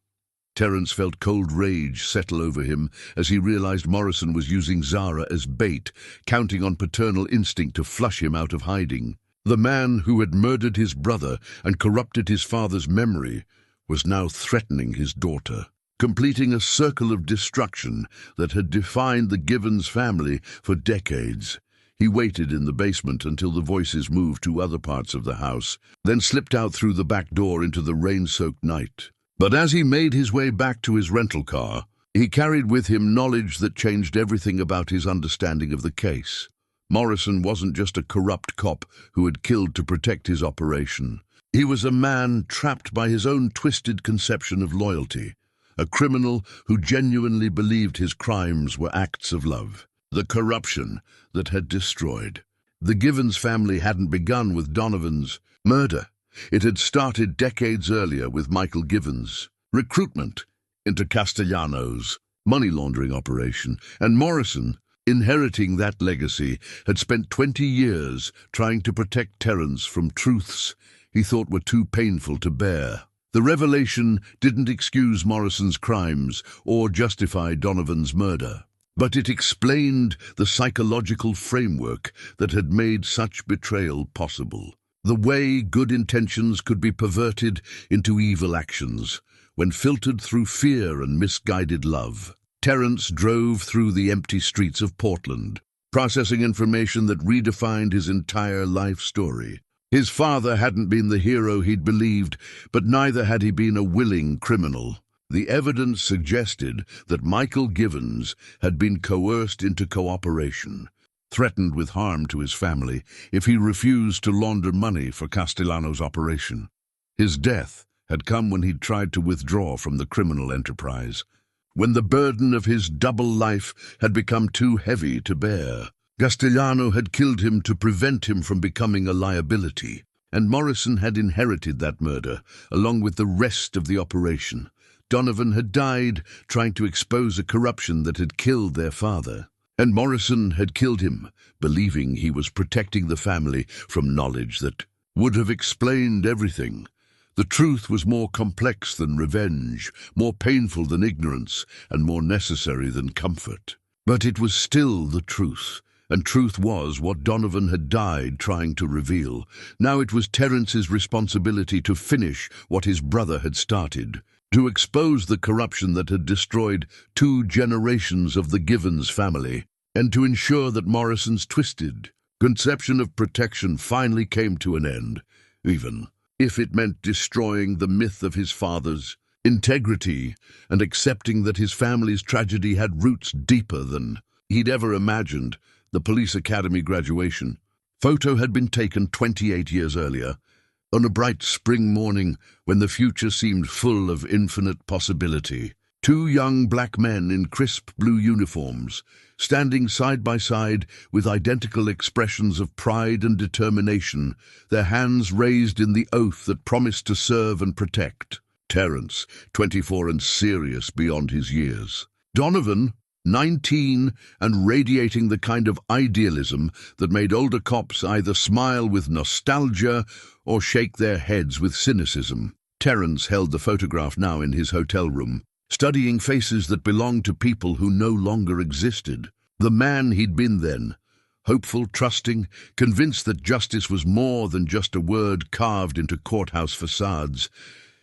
Terrance felt cold rage settle over him as he realized Morrison was using Zara as bait, counting on paternal instinct to flush him out of hiding. The man who had murdered his brother and corrupted his father's memory was now threatening his daughter, completing a circle of destruction that had defined the Givens family for decades. He waited in the basement until the voices moved to other parts of the house, then slipped out through the back door into the rain-soaked night. But as he made his way back to his rental car, he carried with him knowledge that changed everything about his understanding of the case. Morrison wasn't just a corrupt cop who had killed to protect his operation. He was a man trapped by his own twisted conception of loyalty, a criminal who genuinely believed his crimes were acts of love. The corruption that had destroyed. The Givens family hadn't begun with Donovan's murder. It had started decades earlier with Michael Givens' recruitment into Castellanos' money laundering operation, and Morrison, inheriting that legacy, had spent 20 years trying to protect Terrance from truths he thought were too painful to bear. The revelation didn't excuse Morrison's crimes or justify Donovan's murder, but it explained the psychological framework that had made such betrayal possible. The way good intentions could be perverted into evil actions when filtered through fear and misguided love. Terrance drove through the empty streets of Portland, processing information that redefined his entire life story. His father hadn't been the hero he'd believed, but neither had he been a willing criminal. The evidence suggested that Michael Givens had been coerced into cooperation, threatened with harm to his family if he refused to launder money for Castellanos' operation. His death had come when he'd tried to withdraw from the criminal enterprise, when the burden of his double life had become too heavy to bear. Castellano had killed him to prevent him from becoming a liability, and Morrison had inherited that murder, along with the rest of the operation. Donovan had died trying to expose a corruption that had killed their father, and Morrison had killed him, believing he was protecting the family from knowledge that would have explained everything. The truth was more complex than revenge, more painful than ignorance, and more necessary than comfort. But it was still the truth, and truth was what Donovan had died trying to reveal. Now it was Terrance's responsibility to finish what his brother had started, to expose the corruption that had destroyed 2 generations of the Givens family, and to ensure that Morrison's twisted conception of protection finally came to an end, even if it meant destroying the myth of his father's integrity and accepting that his family's tragedy had roots deeper than he'd ever imagined. The police academy graduation photo had been taken 28 years earlier, on a bright spring morning when the future seemed full of infinite possibility. 2 young black men in crisp blue uniforms, standing side by side with identical expressions of pride and determination, their hands raised in the oath that promised to serve and protect. Terrance, 24 and serious beyond his years. Donovan, 19 and radiating the kind of idealism that made older cops either smile with nostalgia or shake their heads with cynicism. Terrance held the photograph now in his hotel room, studying faces that belonged to people who no longer existed. The man he'd been then, hopeful, trusting, convinced that justice was more than just a word carved into courthouse facades,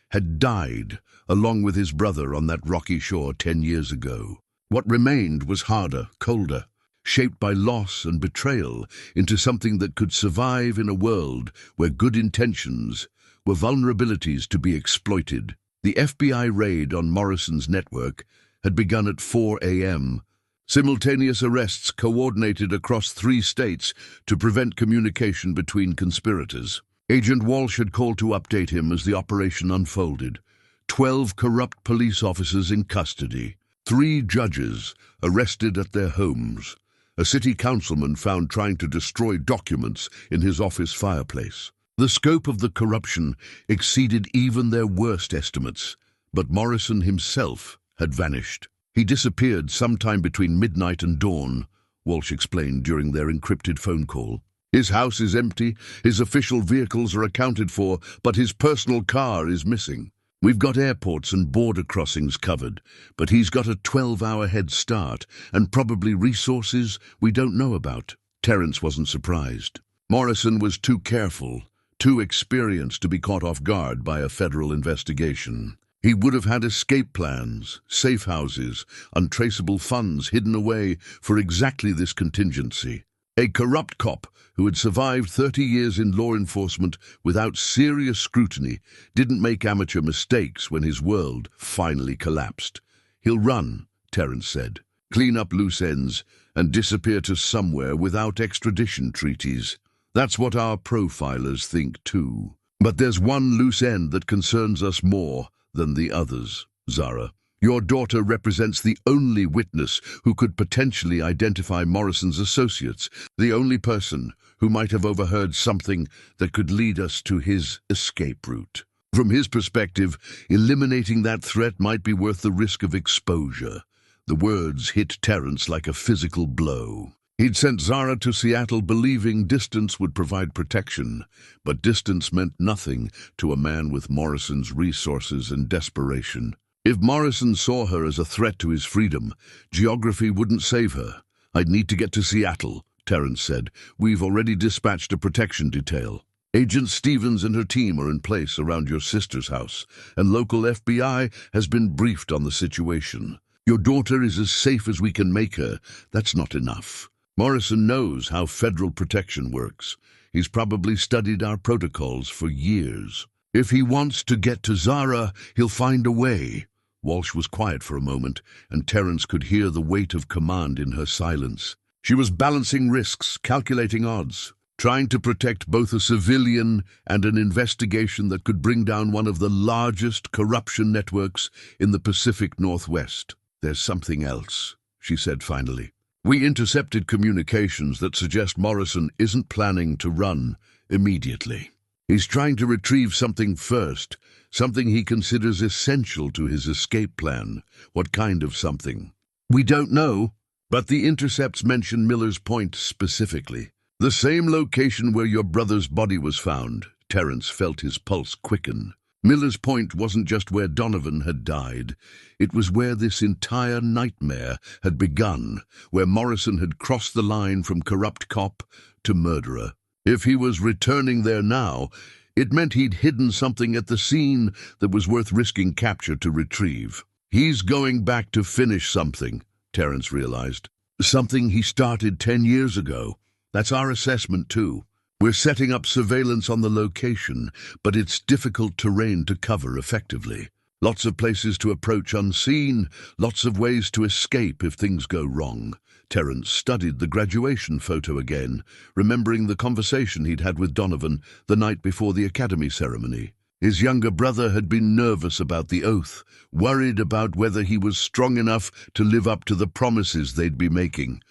had died along with his brother on that rocky shore 10 years ago. What remained was harder, colder, shaped by loss and betrayal into something that could survive in a world where good intentions were vulnerabilities to be exploited. The FBI raid on Morrison's network had begun at 4 a.m. Simultaneous arrests coordinated across 3 states to prevent communication between conspirators. Agent Walsh had called to update him as the operation unfolded. 12 corrupt police officers in custody. 3 judges arrested at their homes. A city councilman found trying to destroy documents in his office fireplace. The scope of the corruption exceeded even their worst estimates, but Morrison himself had vanished. He disappeared sometime between midnight and dawn, Walsh explained during their encrypted phone call. His house is empty, his official vehicles are accounted for, but his personal car is missing. We've got airports and border crossings covered, but he's got a 12-hour head start and probably resources we don't know about. Terrance wasn't surprised. Morrison was too careful, too experienced to be caught off guard by a federal investigation. He would have had escape plans, safe houses, untraceable funds hidden away for exactly this contingency. A corrupt cop who had survived 30 years in law enforcement without serious scrutiny didn't make amateur mistakes when his world finally collapsed. He'll run, Terrance said, clean up loose ends, and disappear to somewhere without extradition treaties. That's what our profilers think too. But there's one loose end that concerns us more than the others, Zara. Your daughter represents the only witness who could potentially identify Morrison's associates, the only person who might have overheard something that could lead us to his escape route. From his perspective, eliminating that threat might be worth the risk of exposure. The words hit Terrance like a physical blow. He'd sent Zara to Seattle believing distance would provide protection, but distance meant nothing to a man with Morrison's resources and desperation. If Morrison saw her as a threat to his freedom, geography wouldn't save her. I'd need to get to Seattle, Terrance said. We've already dispatched a protection detail. Agent Stevens and her team are in place around your sister's house, and local FBI has been briefed on the situation. Your daughter is as safe as we can make her. That's not enough. Morrison knows how federal protection works. He's probably studied our protocols for years. If he wants to get to Zara, he'll find a way. Walsh was quiet for a moment, and Terrance could hear the weight of command in her silence. She was balancing risks, calculating odds, trying to protect both a civilian and an investigation that could bring down one of the largest corruption networks in the Pacific Northwest. "There's something else," she said finally. "We intercepted communications that suggest Morrison isn't planning to run immediately. He's trying to retrieve something first, something he considers essential to his escape plan." "What kind of something?" "We don't know, but the intercepts mention Miller's Point specifically. The same location where your brother's body was found." Terrance felt his pulse quicken. Miller's Point wasn't just where Donovan had died. It was where this entire nightmare had begun, where Morrison had crossed the line from corrupt cop to murderer. If he was returning there now, it meant he'd hidden something at the scene that was worth risking capture to retrieve. "He's going back to finish something," Terrance realized. "Something he started 10 years ago. That's our assessment too. We're setting up surveillance on the location, but it's difficult terrain to cover effectively. Lots of places to approach unseen, lots of ways to escape if things go wrong." Terrance studied the graduation photo again, remembering the conversation he'd had with Donovan the night before the academy ceremony. His younger brother had been nervous about the oath, worried about whether he was strong enough to live up to the promises they'd be making.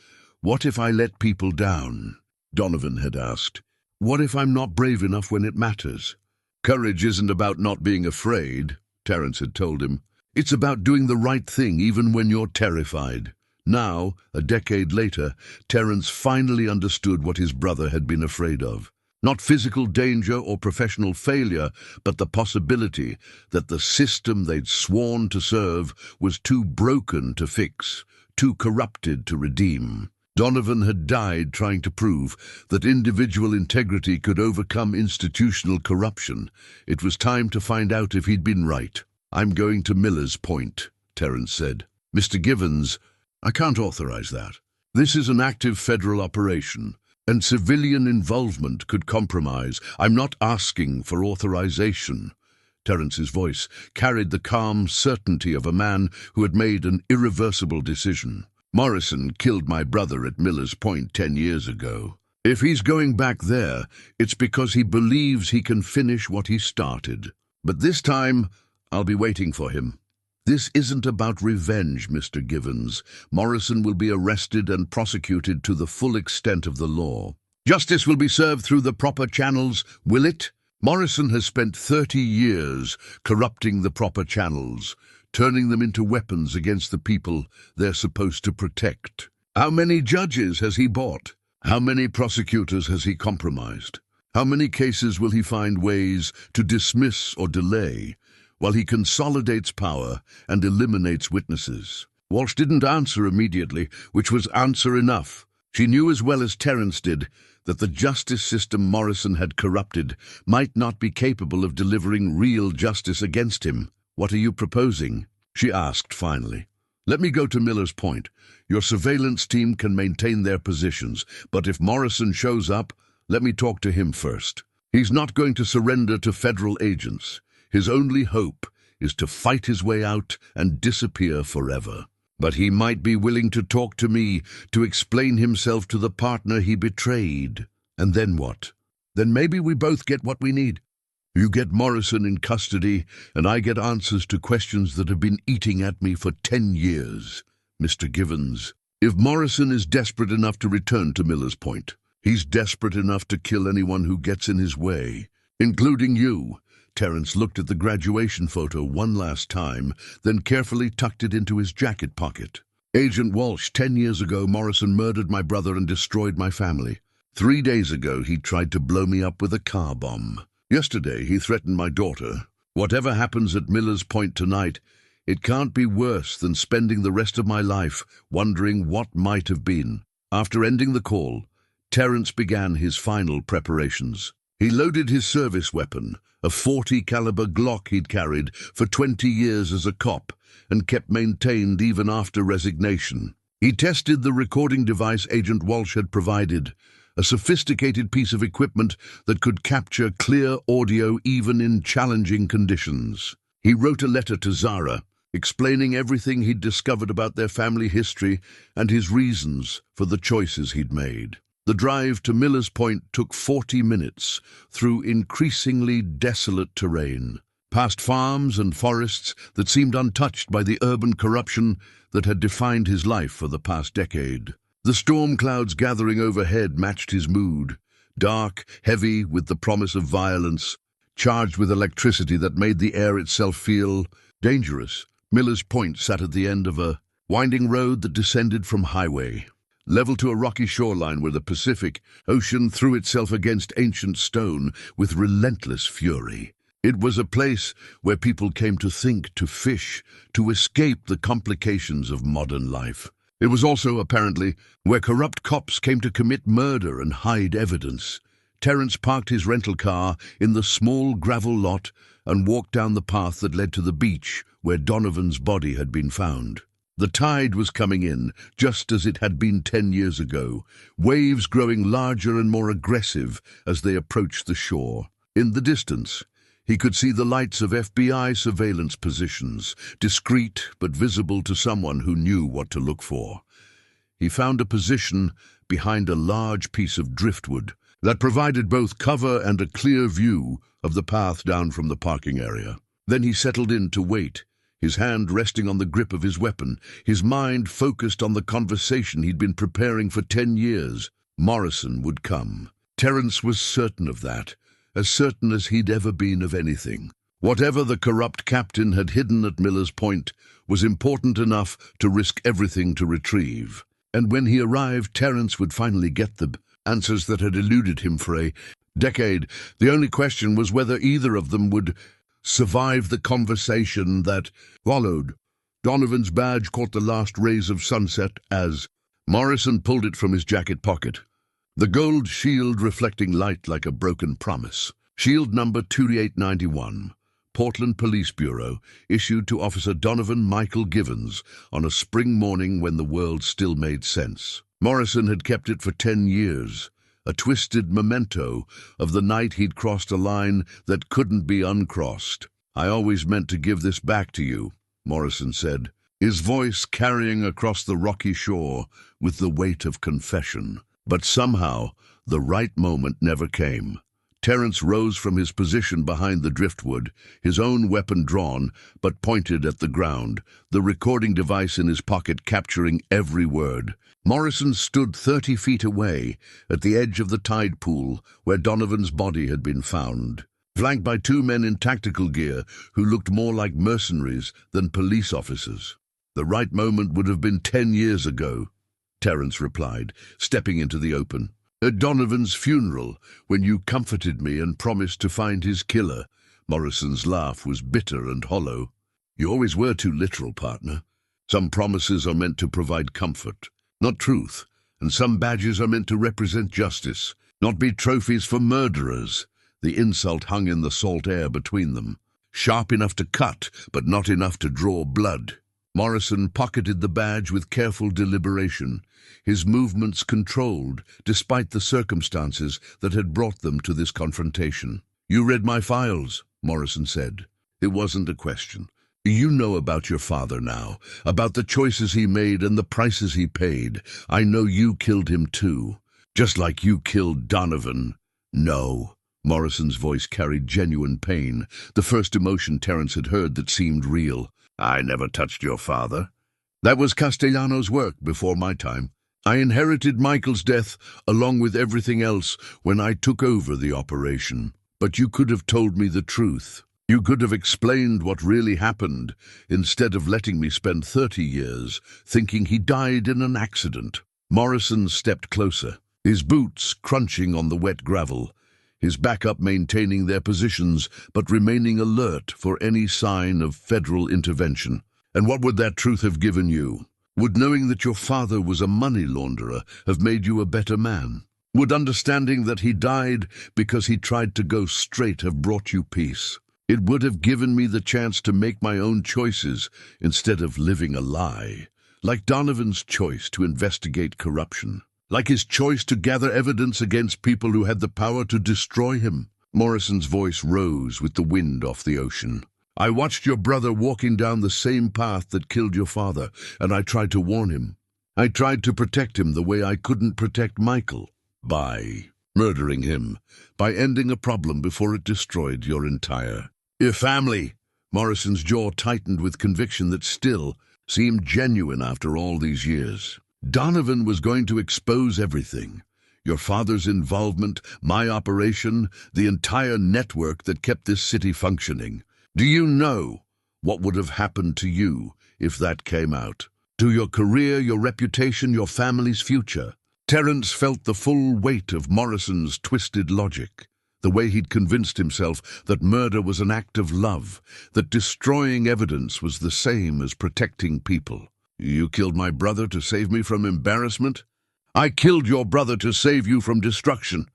"What if I let people down?" Donovan had asked. "What if I'm not brave enough when it matters?" "Courage isn't about not being afraid," Terrance had told him. "It's about doing the right thing even when you're terrified." Now, a decade later, Terrance finally understood what his brother had been afraid of. Not physical danger or professional failure, but the possibility that the system they'd sworn to serve was too broken to fix, too corrupted to redeem. Donovan had died trying to prove that individual integrity could overcome institutional corruption. It was time to find out if he'd been right. "I'm going to Miller's Point," Terrance said. "Mr. Givens, I can't authorize that. This is an active federal operation, and civilian involvement could compromise. I'm not asking for authorization." Terrance's voice carried the calm certainty of a man who had made an irreversible decision. "Morrison killed my brother at Miller's Point 10 years ago. If he's going back there, it's because he believes he can finish what he started. But this time, I'll be waiting for him. This isn't about revenge, Mr. Givens. Morrison will be arrested and prosecuted to the full extent of the law. Justice will be served through the proper channels, will it? Morrison has spent 30 years corrupting the proper channels, turning them into weapons against the people they're supposed to protect. How many judges has he bought? How many prosecutors has he compromised? How many cases will he find ways to dismiss or delay while he consolidates power and eliminates witnesses? Walsh didn't answer immediately, which was answer enough. She knew as well as Terrance did that the justice system Morrison had corrupted might not be capable of delivering real justice against him. "What are you proposing?" she asked finally. "Let me go to Miller's Point. Your surveillance team can maintain their positions, but if Morrison shows up, let me talk to him first. He's not going to surrender to federal agents. His only hope is to fight his way out and disappear forever. But he might be willing to talk to me, to explain himself to the partner he betrayed. And then what? Then maybe we both get what we need. You get Morrison in custody, and I get answers to questions that have been eating at me for 10 years. Mr. Givens, if Morrison is desperate enough to return to Miller's Point, he's desperate enough to kill anyone who gets in his way, including you." Terrance looked at the graduation photo one last time, then carefully tucked it into his jacket pocket. "Agent Walsh, 10 years ago, Morrison murdered my brother and destroyed my family. 3 days ago, he tried to blow me up with a car bomb. Yesterday, he threatened my daughter. Whatever happens at Miller's Point tonight, it can't be worse than spending the rest of my life wondering what might have been." After ending the call, Terrance began his final preparations. He loaded his service weapon, a .40 caliber Glock he'd carried for 20 years as a cop and kept maintained even after resignation. He tested the recording device Agent Walsh had provided, a sophisticated piece of equipment that could capture clear audio even in challenging conditions. He wrote a letter to Zara, explaining everything he'd discovered about their family history and his reasons for the choices he'd made. The drive to Miller's Point took 40 minutes through increasingly desolate terrain, past farms and forests that seemed untouched by the urban corruption that had defined his life for the past decade. The storm clouds gathering overhead matched his mood, dark, heavy with the promise of violence, charged with electricity that made the air itself feel dangerous. Miller's Point sat at the end of a winding road that descended from highway, level to a rocky shoreline where the Pacific Ocean threw itself against ancient stone with relentless fury. It was a place where people came to think, to fish, to escape the complications of modern life. It was also, apparently, where corrupt cops came to commit murder and hide evidence. Terrance parked his rental car in the small gravel lot and walked down the path that led to the beach where Donovan's body had been found. The tide was coming in, just as it had been 10 years ago, waves growing larger and more aggressive as they approached the shore. In the distance, he could see the lights of FBI surveillance positions, discreet but visible to someone who knew what to look for. He found a position behind a large piece of driftwood that provided both cover and a clear view of the path down from the parking area. Then he settled in to wait, his hand resting on the grip of his weapon, his mind focused on the conversation he'd been preparing for 10 years. Morrison would come. Terrance was certain of that, as certain as he'd ever been of anything. Whatever the corrupt captain had hidden at Miller's Point was important enough to risk everything to retrieve. And when he arrived, Terrance would finally get the answers that had eluded him for a decade. The only question was whether either of them would survive the conversation that followed. Donovan's badge caught the last rays of sunset as Morrison pulled it from his jacket pocket, the gold shield reflecting light like a broken promise. Shield number 2891, Portland Police Bureau, issued to Officer Donovan Michael Givens on a spring morning when the world still made sense. Morrison had kept it for 10 years, a twisted memento of the night he'd crossed a line that couldn't be uncrossed. "I always meant to give this back to you," Morrison said, his voice carrying across the rocky shore with the weight of confession. But somehow, the right moment never came. Terrance rose from his position behind the driftwood, his own weapon drawn, but pointed at the ground, the recording device in his pocket capturing every word. Morrison stood 30 feet away, at the edge of the tide pool where Donovan's body had been found, flanked by 2 men in tactical gear who looked more like mercenaries than police officers. "The right moment would have been 10 years ago," Terrance replied, stepping into the open. "At Donovan's funeral, when you comforted me and promised to find his killer." Morrison's laugh was bitter and hollow. "You always were too literal, partner. Some promises are meant to provide comfort, not truth, and some badges are meant to represent justice, not be trophies for murderers." The insult hung in the salt air between them, sharp enough to cut, but not enough to draw blood. Morrison pocketed the badge with careful deliberation, his movements controlled despite the circumstances that had brought them to this confrontation. "You read my files," Morrison said. "It wasn't a question. You know about your father now, about the choices he made and the prices he paid. I know you killed him too, just like you killed Donovan." "No." Morrison's voice carried genuine pain, the first emotion Terrance had heard that seemed real. "I never touched your father. That was Castellano's work before my time. I inherited Michael's death along with everything else when I took over the operation. But you could have told me the truth. You could have explained what really happened, instead of letting me spend 30 years thinking he died in an accident." Morrison stepped closer, his boots crunching on the wet gravel, his backup maintaining their positions but remaining alert for any sign of federal intervention. "And what would that truth have given you? Would knowing that your father was a money launderer have made you a better man? Would understanding that he died because he tried to go straight have brought you peace? It would have given me the chance to make my own choices instead of living a lie, like Donovan's choice to investigate corruption, like his choice to gather evidence against people who had the power to destroy him." Morrison's voice rose with the wind off the ocean. "I watched your brother walking down the same path that killed your father, and I tried to warn him. I tried to protect him the way I couldn't protect Michael. By murdering him, by ending a problem before it destroyed your entire family. Morrison's jaw tightened with conviction that still seemed genuine after all these years. Donovan was going to expose everything. Your father's involvement, my operation, the entire network that kept this city functioning. Do you know what would have happened to you if that came out? To your career, your reputation, your family's future. Terrance felt the full weight of Morrison's twisted logic. The way he'd convinced himself that murder was an act of love, that destroying evidence was the same as protecting people. You killed my brother to save me from embarrassment? I killed your brother to save you from destruction.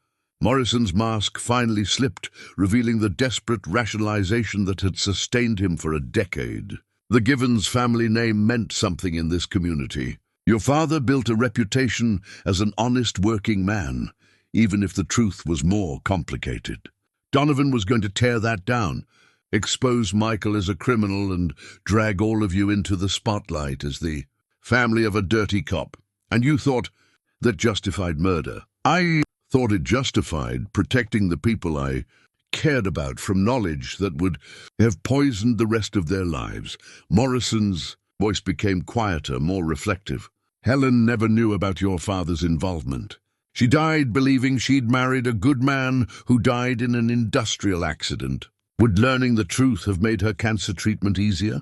Morrison's mask finally slipped, revealing the desperate rationalization that had sustained him for a decade. The Givens family name meant something in this community. Your father built a reputation as an honest working man, even if the truth was more complicated. Donovan was going to tear that down, expose Michael as a criminal and drag all of you into the spotlight as the family of a dirty cop. And you thought that justified murder. I thought it justified protecting the people I cared about from knowledge that would have poisoned the rest of their lives. Morrison's voice became quieter, more reflective. Helen never knew about your father's involvement. She died believing she'd married a good man who died in an industrial accident. Would learning the truth have made her cancer treatment easier?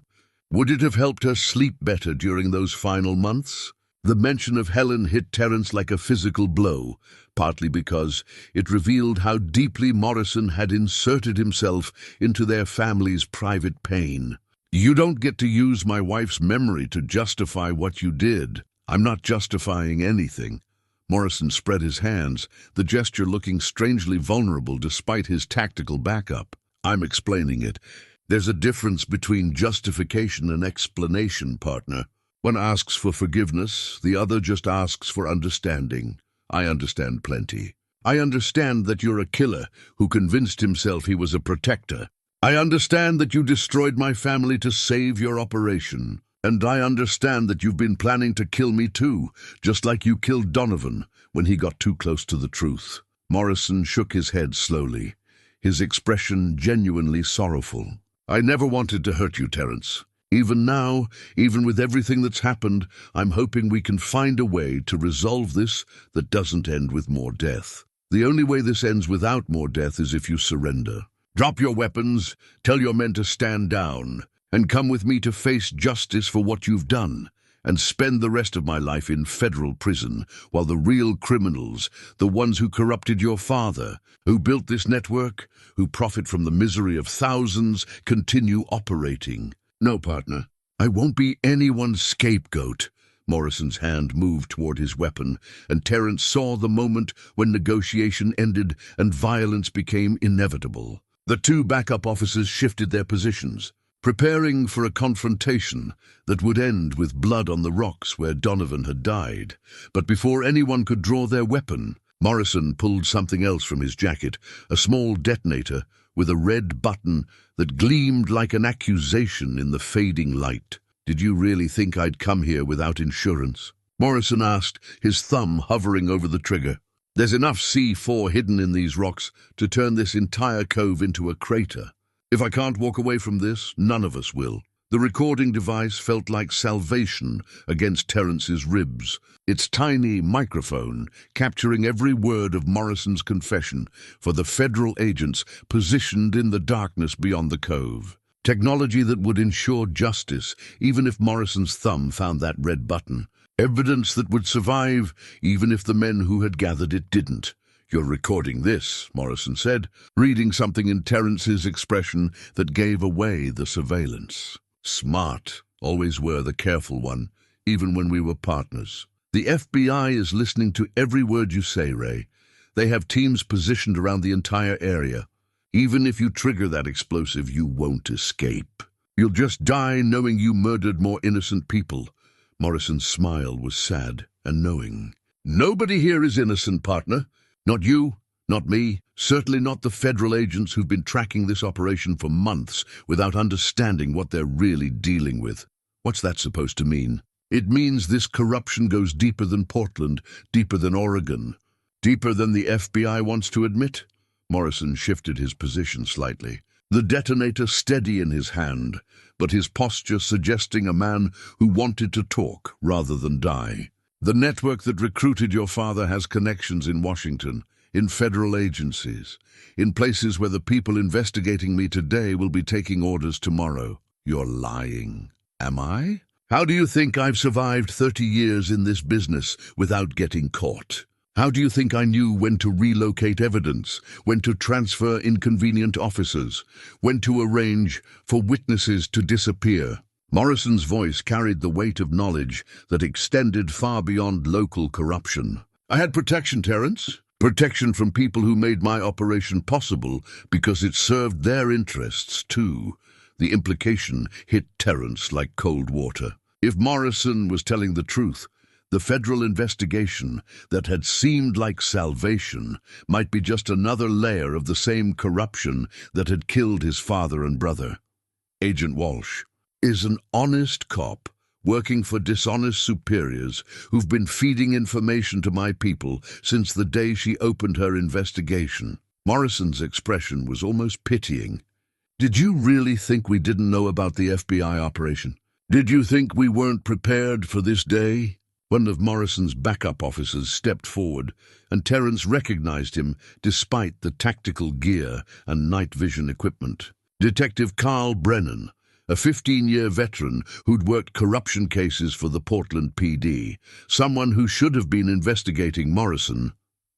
Would it have helped her sleep better during those final months? The mention of Helen hit Terrance like a physical blow, partly because it revealed how deeply Morrison had inserted himself into their family's private pain. You don't get to use my wife's memory to justify what you did. I'm not justifying anything. Morrison spread his hands, the gesture looking strangely vulnerable despite his tactical backup. I'm explaining it. There's a difference between justification and explanation, partner. One asks for forgiveness, the other just asks for understanding. I understand plenty. I understand that you're a killer who convinced himself he was a protector. I understand that you destroyed my family to save your operation. And I understand that you've been planning to kill me too, just like you killed Donovan when he got too close to the truth. Morrison shook his head slowly, his expression genuinely sorrowful. I never wanted to hurt you, Terrance. Even now, even with everything that's happened, I'm hoping we can find a way to resolve this that doesn't end with more death. The only way this ends without more death is if you surrender. Drop your weapons, tell your men to stand down, and come with me to face justice for what you've done, and spend the rest of my life in federal prison, while the real criminals, the ones who corrupted your father, who built this network, who profit from the misery of thousands, continue operating. No, partner, I won't be anyone's scapegoat. Morrison's hand moved toward his weapon, and Terrance saw the moment when negotiation ended and violence became inevitable. The two backup officers shifted their positions, preparing for a confrontation that would end with blood on the rocks where Donovan had died. But before anyone could draw their weapon, Morrison pulled something else from his jacket, a small detonator with a red button that gleamed like an accusation in the fading light. Did you really think I'd come here without insurance? Morrison asked, his thumb hovering over the trigger. There's enough C4 hidden in these rocks to turn this entire cove into a crater. If I can't walk away from this, none of us will. The recording device felt like salvation against Terrance's ribs, its tiny microphone capturing every word of Morrison's confession for the federal agents positioned in the darkness beyond the cove. Technology that would ensure justice, even if Morrison's thumb found that red button. Evidence that would survive, even if the men who had gathered it didn't. You're recording this, Morrison said, reading something in Terrance's expression that gave away the surveillance. Smart, always were the careful one, even when we were partners. The FBI is listening to every word you say, Ray. They have teams positioned around the entire area. Even if you trigger that explosive, you won't escape. You'll just die knowing you murdered more innocent people. Morrison's smile was sad and knowing. Nobody here is innocent, partner. Not you, not me, certainly not the federal agents who've been tracking this operation for months without understanding what they're really dealing with. What's that supposed to mean? It means this corruption goes deeper than Portland, deeper than Oregon. Deeper than the FBI wants to admit? Morrison shifted his position slightly, the detonator steady in his hand, but his posture suggesting a man who wanted to talk rather than die. The network that recruited your father has connections in Washington, in federal agencies, in places where the people investigating me today will be taking orders tomorrow. You're lying. Am I? How do you think I've survived 30 years in this business without getting caught? How do you think I knew when to relocate evidence, when to transfer inconvenient officers, when to arrange for witnesses to disappear? Morrison's voice carried the weight of knowledge that extended far beyond local corruption. I had protection, Terrance. Protection from people who made my operation possible because it served their interests too. The implication hit Terrance like cold water. If Morrison was telling the truth, the federal investigation that had seemed like salvation might be just another layer of the same corruption that had killed his father and brother. Agent Walsh is an honest cop working for dishonest superiors who've been feeding information to my people since the day she opened her investigation. Morrison's expression was almost pitying. Did you really think we didn't know about the FBI operation? Did you think we weren't prepared for this day? One of Morrison's backup officers stepped forward, and Terrance recognized him despite the tactical gear and night vision equipment. Detective Carl Brennan, a 15-year veteran who'd worked corruption cases for the Portland PD, someone who should have been investigating Morrison,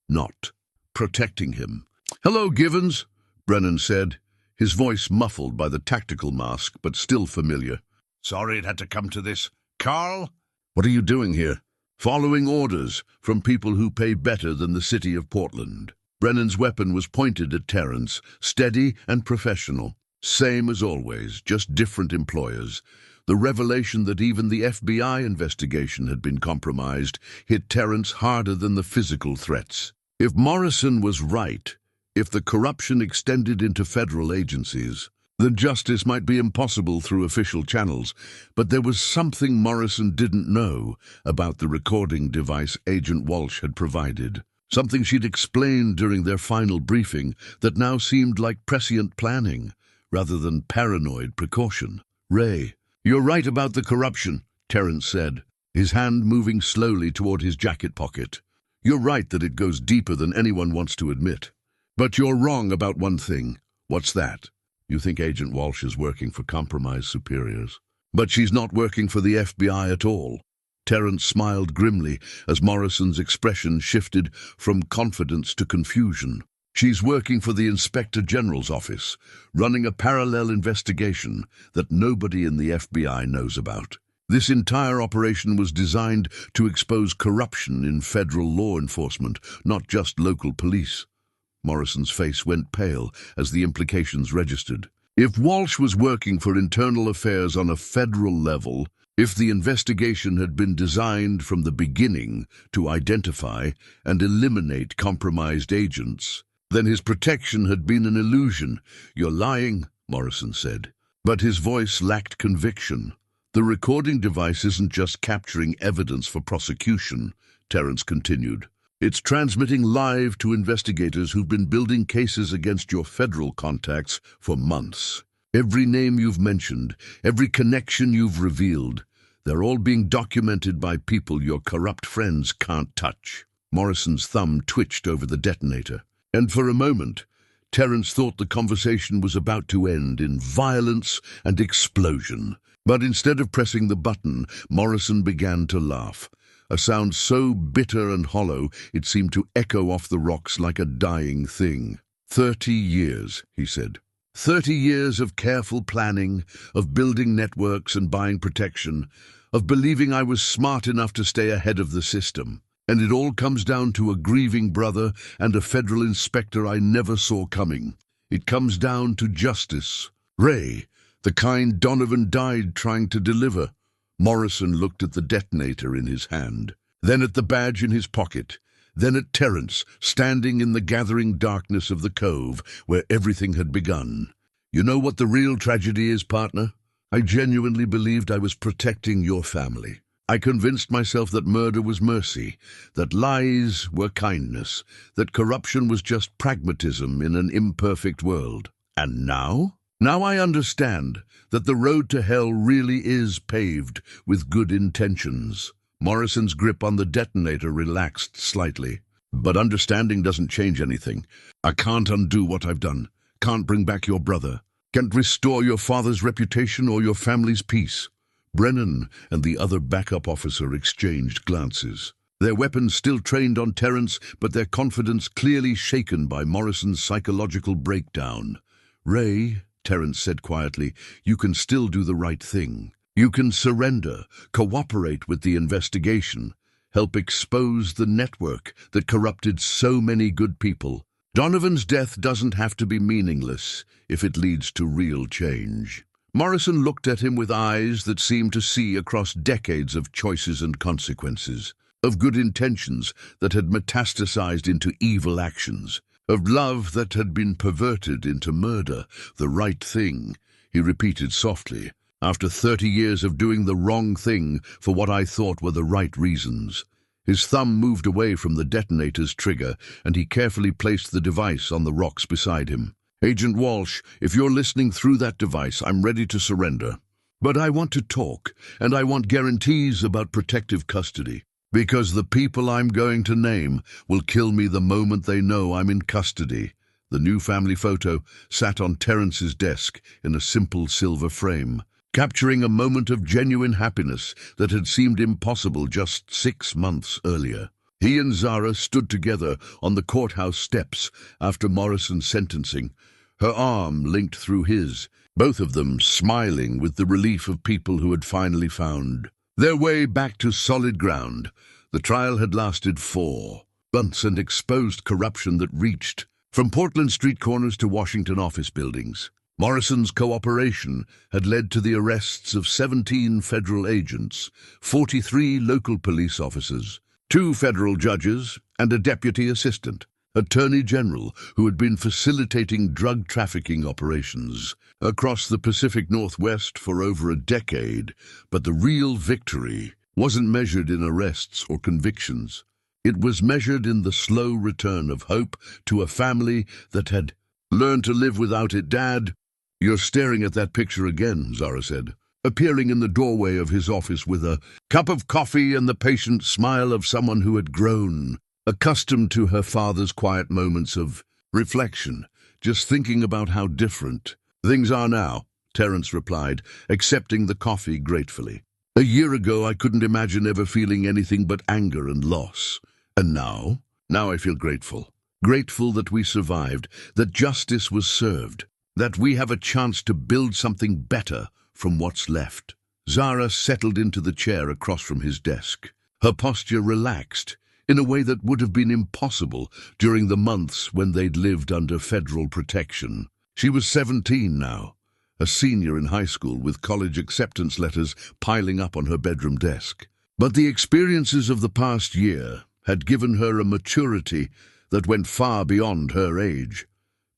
not protecting him. "Hello, Givens," Brennan said, his voice muffled by the tactical mask, but still familiar. "Sorry it had to come to this. Carl?" "What are you doing here?" "Following orders from people who pay better than the city of Portland." Brennan's weapon was pointed at Terrance, steady and professional. Same as always, just different employers. The revelation that even the FBI investigation had been compromised hit Terrance harder than the physical threats. If Morrison was right, if the corruption extended into federal agencies, then justice might be impossible through official channels, but there was something Morrison didn't know about the recording device Agent Walsh had provided. Something she'd explained during their final briefing that now seemed like prescient planning, rather than paranoid precaution. "Ray, you're right about the corruption," Terrance said, his hand moving slowly toward his jacket pocket. "You're right that it goes deeper than anyone wants to admit. But you're wrong about one thing." "What's that?" "You think Agent Walsh is working for compromised superiors. But she's not working for the FBI at all." Terrance smiled grimly as Morrison's expression shifted from confidence to confusion. "She's working for the Inspector General's office, running a parallel investigation that nobody in the FBI knows about. This entire operation was designed to expose corruption in federal law enforcement, not just local police." Morrison's face went pale as the implications registered. If Walsh was working for internal affairs on a federal level, if the investigation had been designed from the beginning to identify and eliminate compromised agents, then his protection had been an illusion. "You're lying," Morrison said. But his voice lacked conviction. "The recording device isn't just capturing evidence for prosecution," Terrance continued. "It's transmitting live to investigators who've been building cases against your federal contacts for months. Every name you've mentioned, every connection you've revealed, they're all being documented by people your corrupt friends can't touch." Morrison's thumb twitched over the detonator, and for a moment, Terrance thought the conversation was about to end in violence and explosion. But instead of pressing the button, Morrison began to laugh. A sound so bitter and hollow it seemed to echo off the rocks like a dying thing. 30 years, he said. 30 years of careful planning, of building networks and buying protection, of believing I was smart enough to stay ahead of the system. And it all comes down to a grieving brother and a federal inspector I never saw coming. It comes down to justice. Ray, the kind Donovan died trying to deliver. Morrison looked at the detonator in his hand, then at the badge in his pocket, then at Terrance, standing in the gathering darkness of the cove where everything had begun. "You know what the real tragedy is, partner? I genuinely believed I was protecting your family. I convinced myself that murder was mercy, that lies were kindness, that corruption was just pragmatism in an imperfect world. And now? Now I understand that the road to hell really is paved with good intentions. Morrison's grip on the detonator relaxed slightly. But understanding doesn't change anything. I can't undo what I've done. Can't bring back your brother. Can't restore your father's reputation or your family's peace. Brennan and the other backup officer exchanged glances. Their weapons still trained on Terrance, but their confidence clearly shaken by Morrison's psychological breakdown. "Ray," Terrance said quietly, "you can still do the right thing. You can surrender, cooperate with the investigation, help expose the network that corrupted so many good people. Donovan's death doesn't have to be meaningless if it leads to real change." Morrison looked at him with eyes that seemed to see across decades of choices and consequences, of good intentions that had metastasized into evil actions, of love that had been perverted into murder. "The right thing," he repeated softly, "after 30 years of doing the wrong thing for what I thought were the right reasons." His thumb moved away from the detonator's trigger, and he carefully placed the device on the rocks beside him. "Agent Walsh, if you're listening through that device, I'm ready to surrender. But I want to talk, and I want guarantees about protective custody, because the people I'm going to name will kill me the moment they know I'm in custody." The new family photo sat on Terrance's desk in a simple silver frame, capturing a moment of genuine happiness that had seemed impossible just 6 months earlier. He and Zara stood together on the courthouse steps after Morrison's sentencing, her arm linked through his, both of them smiling with the relief of people who had finally found their way back to solid ground. The trial had lasted 4 months and exposed corruption that reached from Portland street corners to Washington office buildings. Morrison's cooperation had led to the arrests of 17 federal agents, 43 local police officers, 2 federal judges, and a deputy assistant attorney general who had been facilitating drug trafficking operations across the Pacific Northwest for over a decade. But the real victory wasn't measured in arrests or convictions. It was measured in the slow return of hope to a family that had learned to live without it. "Dad, you're staring at that picture again," Zara said, appearing in the doorway of his office with a cup of coffee and the patient smile of someone who had grown accustomed to her father's quiet moments of reflection, just thinking about how different things are now, Terrance replied, accepting the coffee gratefully. "A year ago I couldn't imagine ever feeling anything but anger and loss. And now I feel grateful. Grateful that we survived, that justice was served, that we have a chance to build something better from what's left." Zara settled into the chair across from his desk, her posture relaxed in a way that would have been impossible during the months when they'd lived under federal protection. She was 17 now, a senior in high school with college acceptance letters piling up on her bedroom desk. But the experiences of the past year had given her a maturity that went far beyond her age.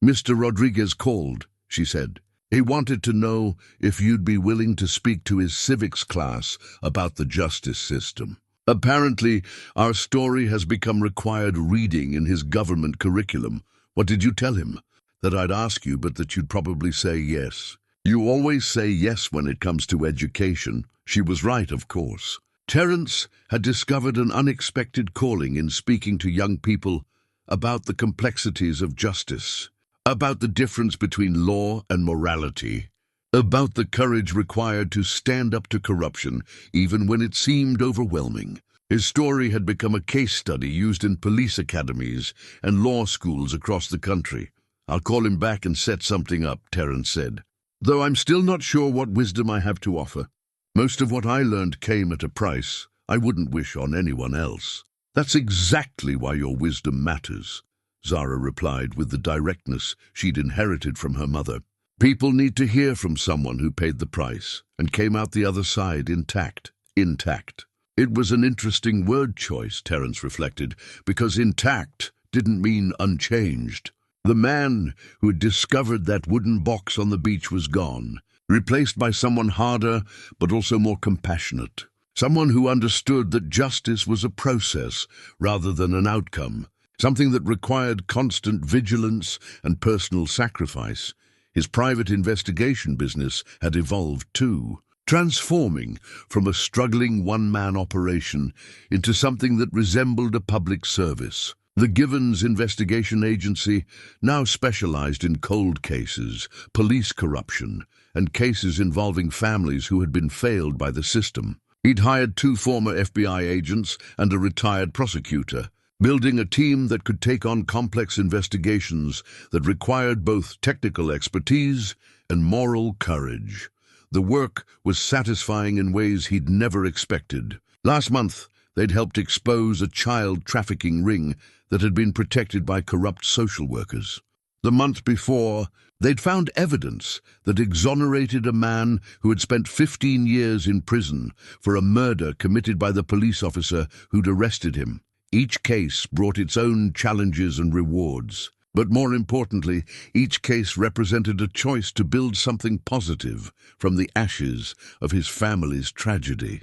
"Mr. Rodriguez called," she said. "He wanted to know if you'd be willing to speak to his civics class about the justice system. Apparently, our story has become required reading in his government curriculum." "What did you tell him?" "That I'd ask you, but that you'd probably say yes." "You always say yes when it comes to education." She was right, of course. Terrance had discovered an unexpected calling in speaking to young people about the complexities of justice, about the difference between law and morality, about the courage required to stand up to corruption even when it seemed overwhelming. His story had become a case study used in police academies and law schools across the country. "I'll call him back and set something up," Terrance said, "though I'm still not sure what wisdom I have to offer. Most of what I learned came at a price I wouldn't wish on anyone else." "That's exactly why your wisdom matters," Zara replied with the directness she'd inherited from her mother. "People need to hear from someone who paid the price and came out the other side intact." Intact. It was an interesting word choice, Terrance reflected, because intact didn't mean unchanged. The man who had discovered that wooden box on the beach was gone, replaced by someone harder but also more compassionate. Someone who understood that justice was a process rather than an outcome, something that required constant vigilance and personal sacrifice. His private investigation business had evolved too, transforming from a struggling one-man operation into something that resembled a public service. The Givens Investigation Agency now specialized in cold cases, police corruption, and cases involving families who had been failed by the system. He'd hired 2 former FBI agents and a retired prosecutor, building a team that could take on complex investigations that required both technical expertise and moral courage. The work was satisfying in ways he'd never expected. Last month, they'd helped expose a child trafficking ring that had been protected by corrupt social workers. The month before, they'd found evidence that exonerated a man who had spent 15 years in prison for a murder committed by the police officer who'd arrested him. Each case brought its own challenges and rewards. But more importantly, each case represented a choice to build something positive from the ashes of his family's tragedy.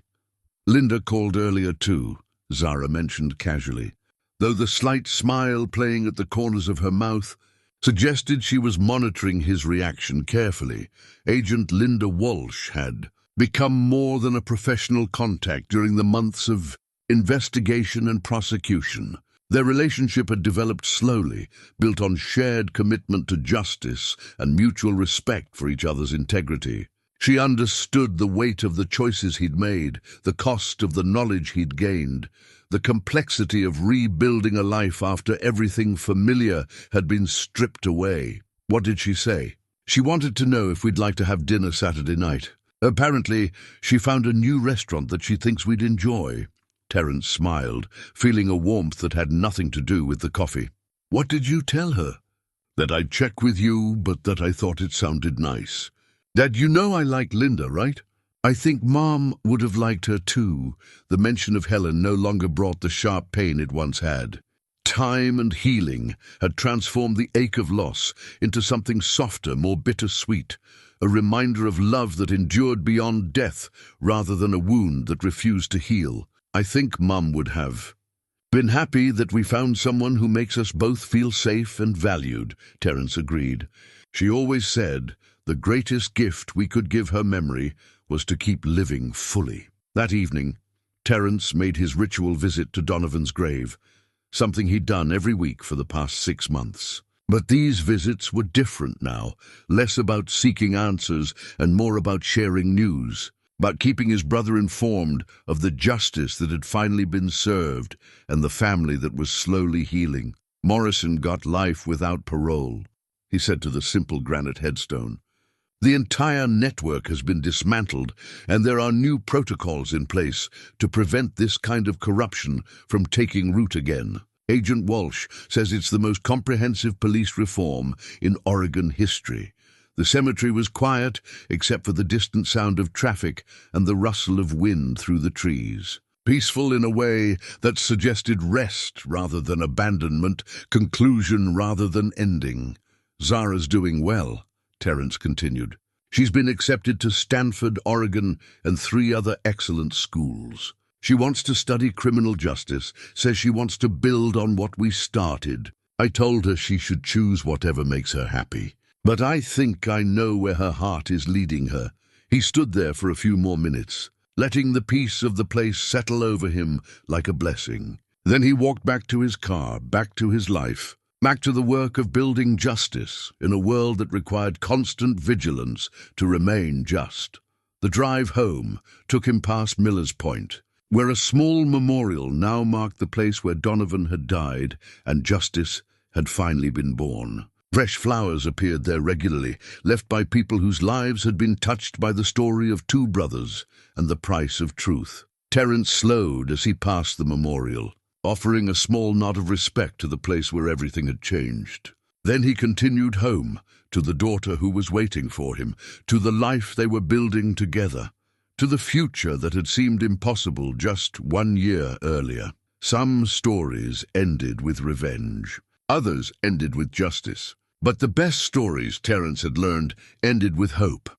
Linda called earlier too, Zara mentioned casually, though the slight smile playing at the corners of her mouth suggested she was monitoring his reaction carefully. Agent Linda Walsh had become more than a professional contact during the months of investigation and prosecution. Their relationship had developed slowly, built on shared commitment to justice and mutual respect for each other's integrity. She understood the weight of the choices he'd made, the cost of the knowledge he'd gained, the complexity of rebuilding a life after everything familiar had been stripped away. What did she say? She wanted to know if we'd like to have dinner Saturday night. Apparently, she found a new restaurant that she thinks we'd enjoy. Terrance smiled, feeling a warmth that had nothing to do with the coffee. What did you tell her? That I'd check with you, but that I thought it sounded nice. Dad, you know I like Linda, right? I think Mom would have liked her too. The mention of Helen no longer brought the sharp pain it once had. Time and healing had transformed the ache of loss into something softer, more bittersweet, a reminder of love that endured beyond death rather than a wound that refused to heal. I think Mum would have been happy that we found someone who makes us both feel safe and valued, Terrance agreed. She always said the greatest gift we could give her memory was to keep living fully. That evening, Terrance made his ritual visit to Donovan's grave, something he'd done every week for the past 6 months. But these visits were different now, less about seeking answers and more about sharing news, about keeping his brother informed of the justice that had finally been served and the family that was slowly healing. Morrison got life without parole, he said to the simple granite headstone. The entire network has been dismantled, and there are new protocols in place to prevent this kind of corruption from taking root again. Agent Walsh says it's the most comprehensive police reform in Oregon history. The cemetery was quiet, except for the distant sound of traffic and the rustle of wind through the trees. Peaceful in a way that suggested rest rather than abandonment, conclusion rather than ending. Zara's doing well, Terrance continued. She's been accepted to Stanford, Oregon, and 3 other excellent schools. She wants to study criminal justice, says she wants to build on what we started. I told her she should choose whatever makes her happy. But I think I know where her heart is leading her. He stood there for a few more minutes, letting the peace of the place settle over him like a blessing. Then he walked back to his car, back to his life, back to the work of building justice in a world that required constant vigilance to remain just. The drive home took him past Miller's Point, where a small memorial now marked the place where Donovan had died and justice had finally been born. Fresh flowers appeared there regularly, left by people whose lives had been touched by the story of 2 brothers and the price of truth. Terrance slowed as he passed the memorial, offering a small nod of respect to the place where everything had changed. Then he continued home, to the daughter who was waiting for him, to the life they were building together, to the future that had seemed impossible just 1 year earlier. Some stories ended with revenge. Others ended with justice. But the best stories, Terrance had learned, ended with hope.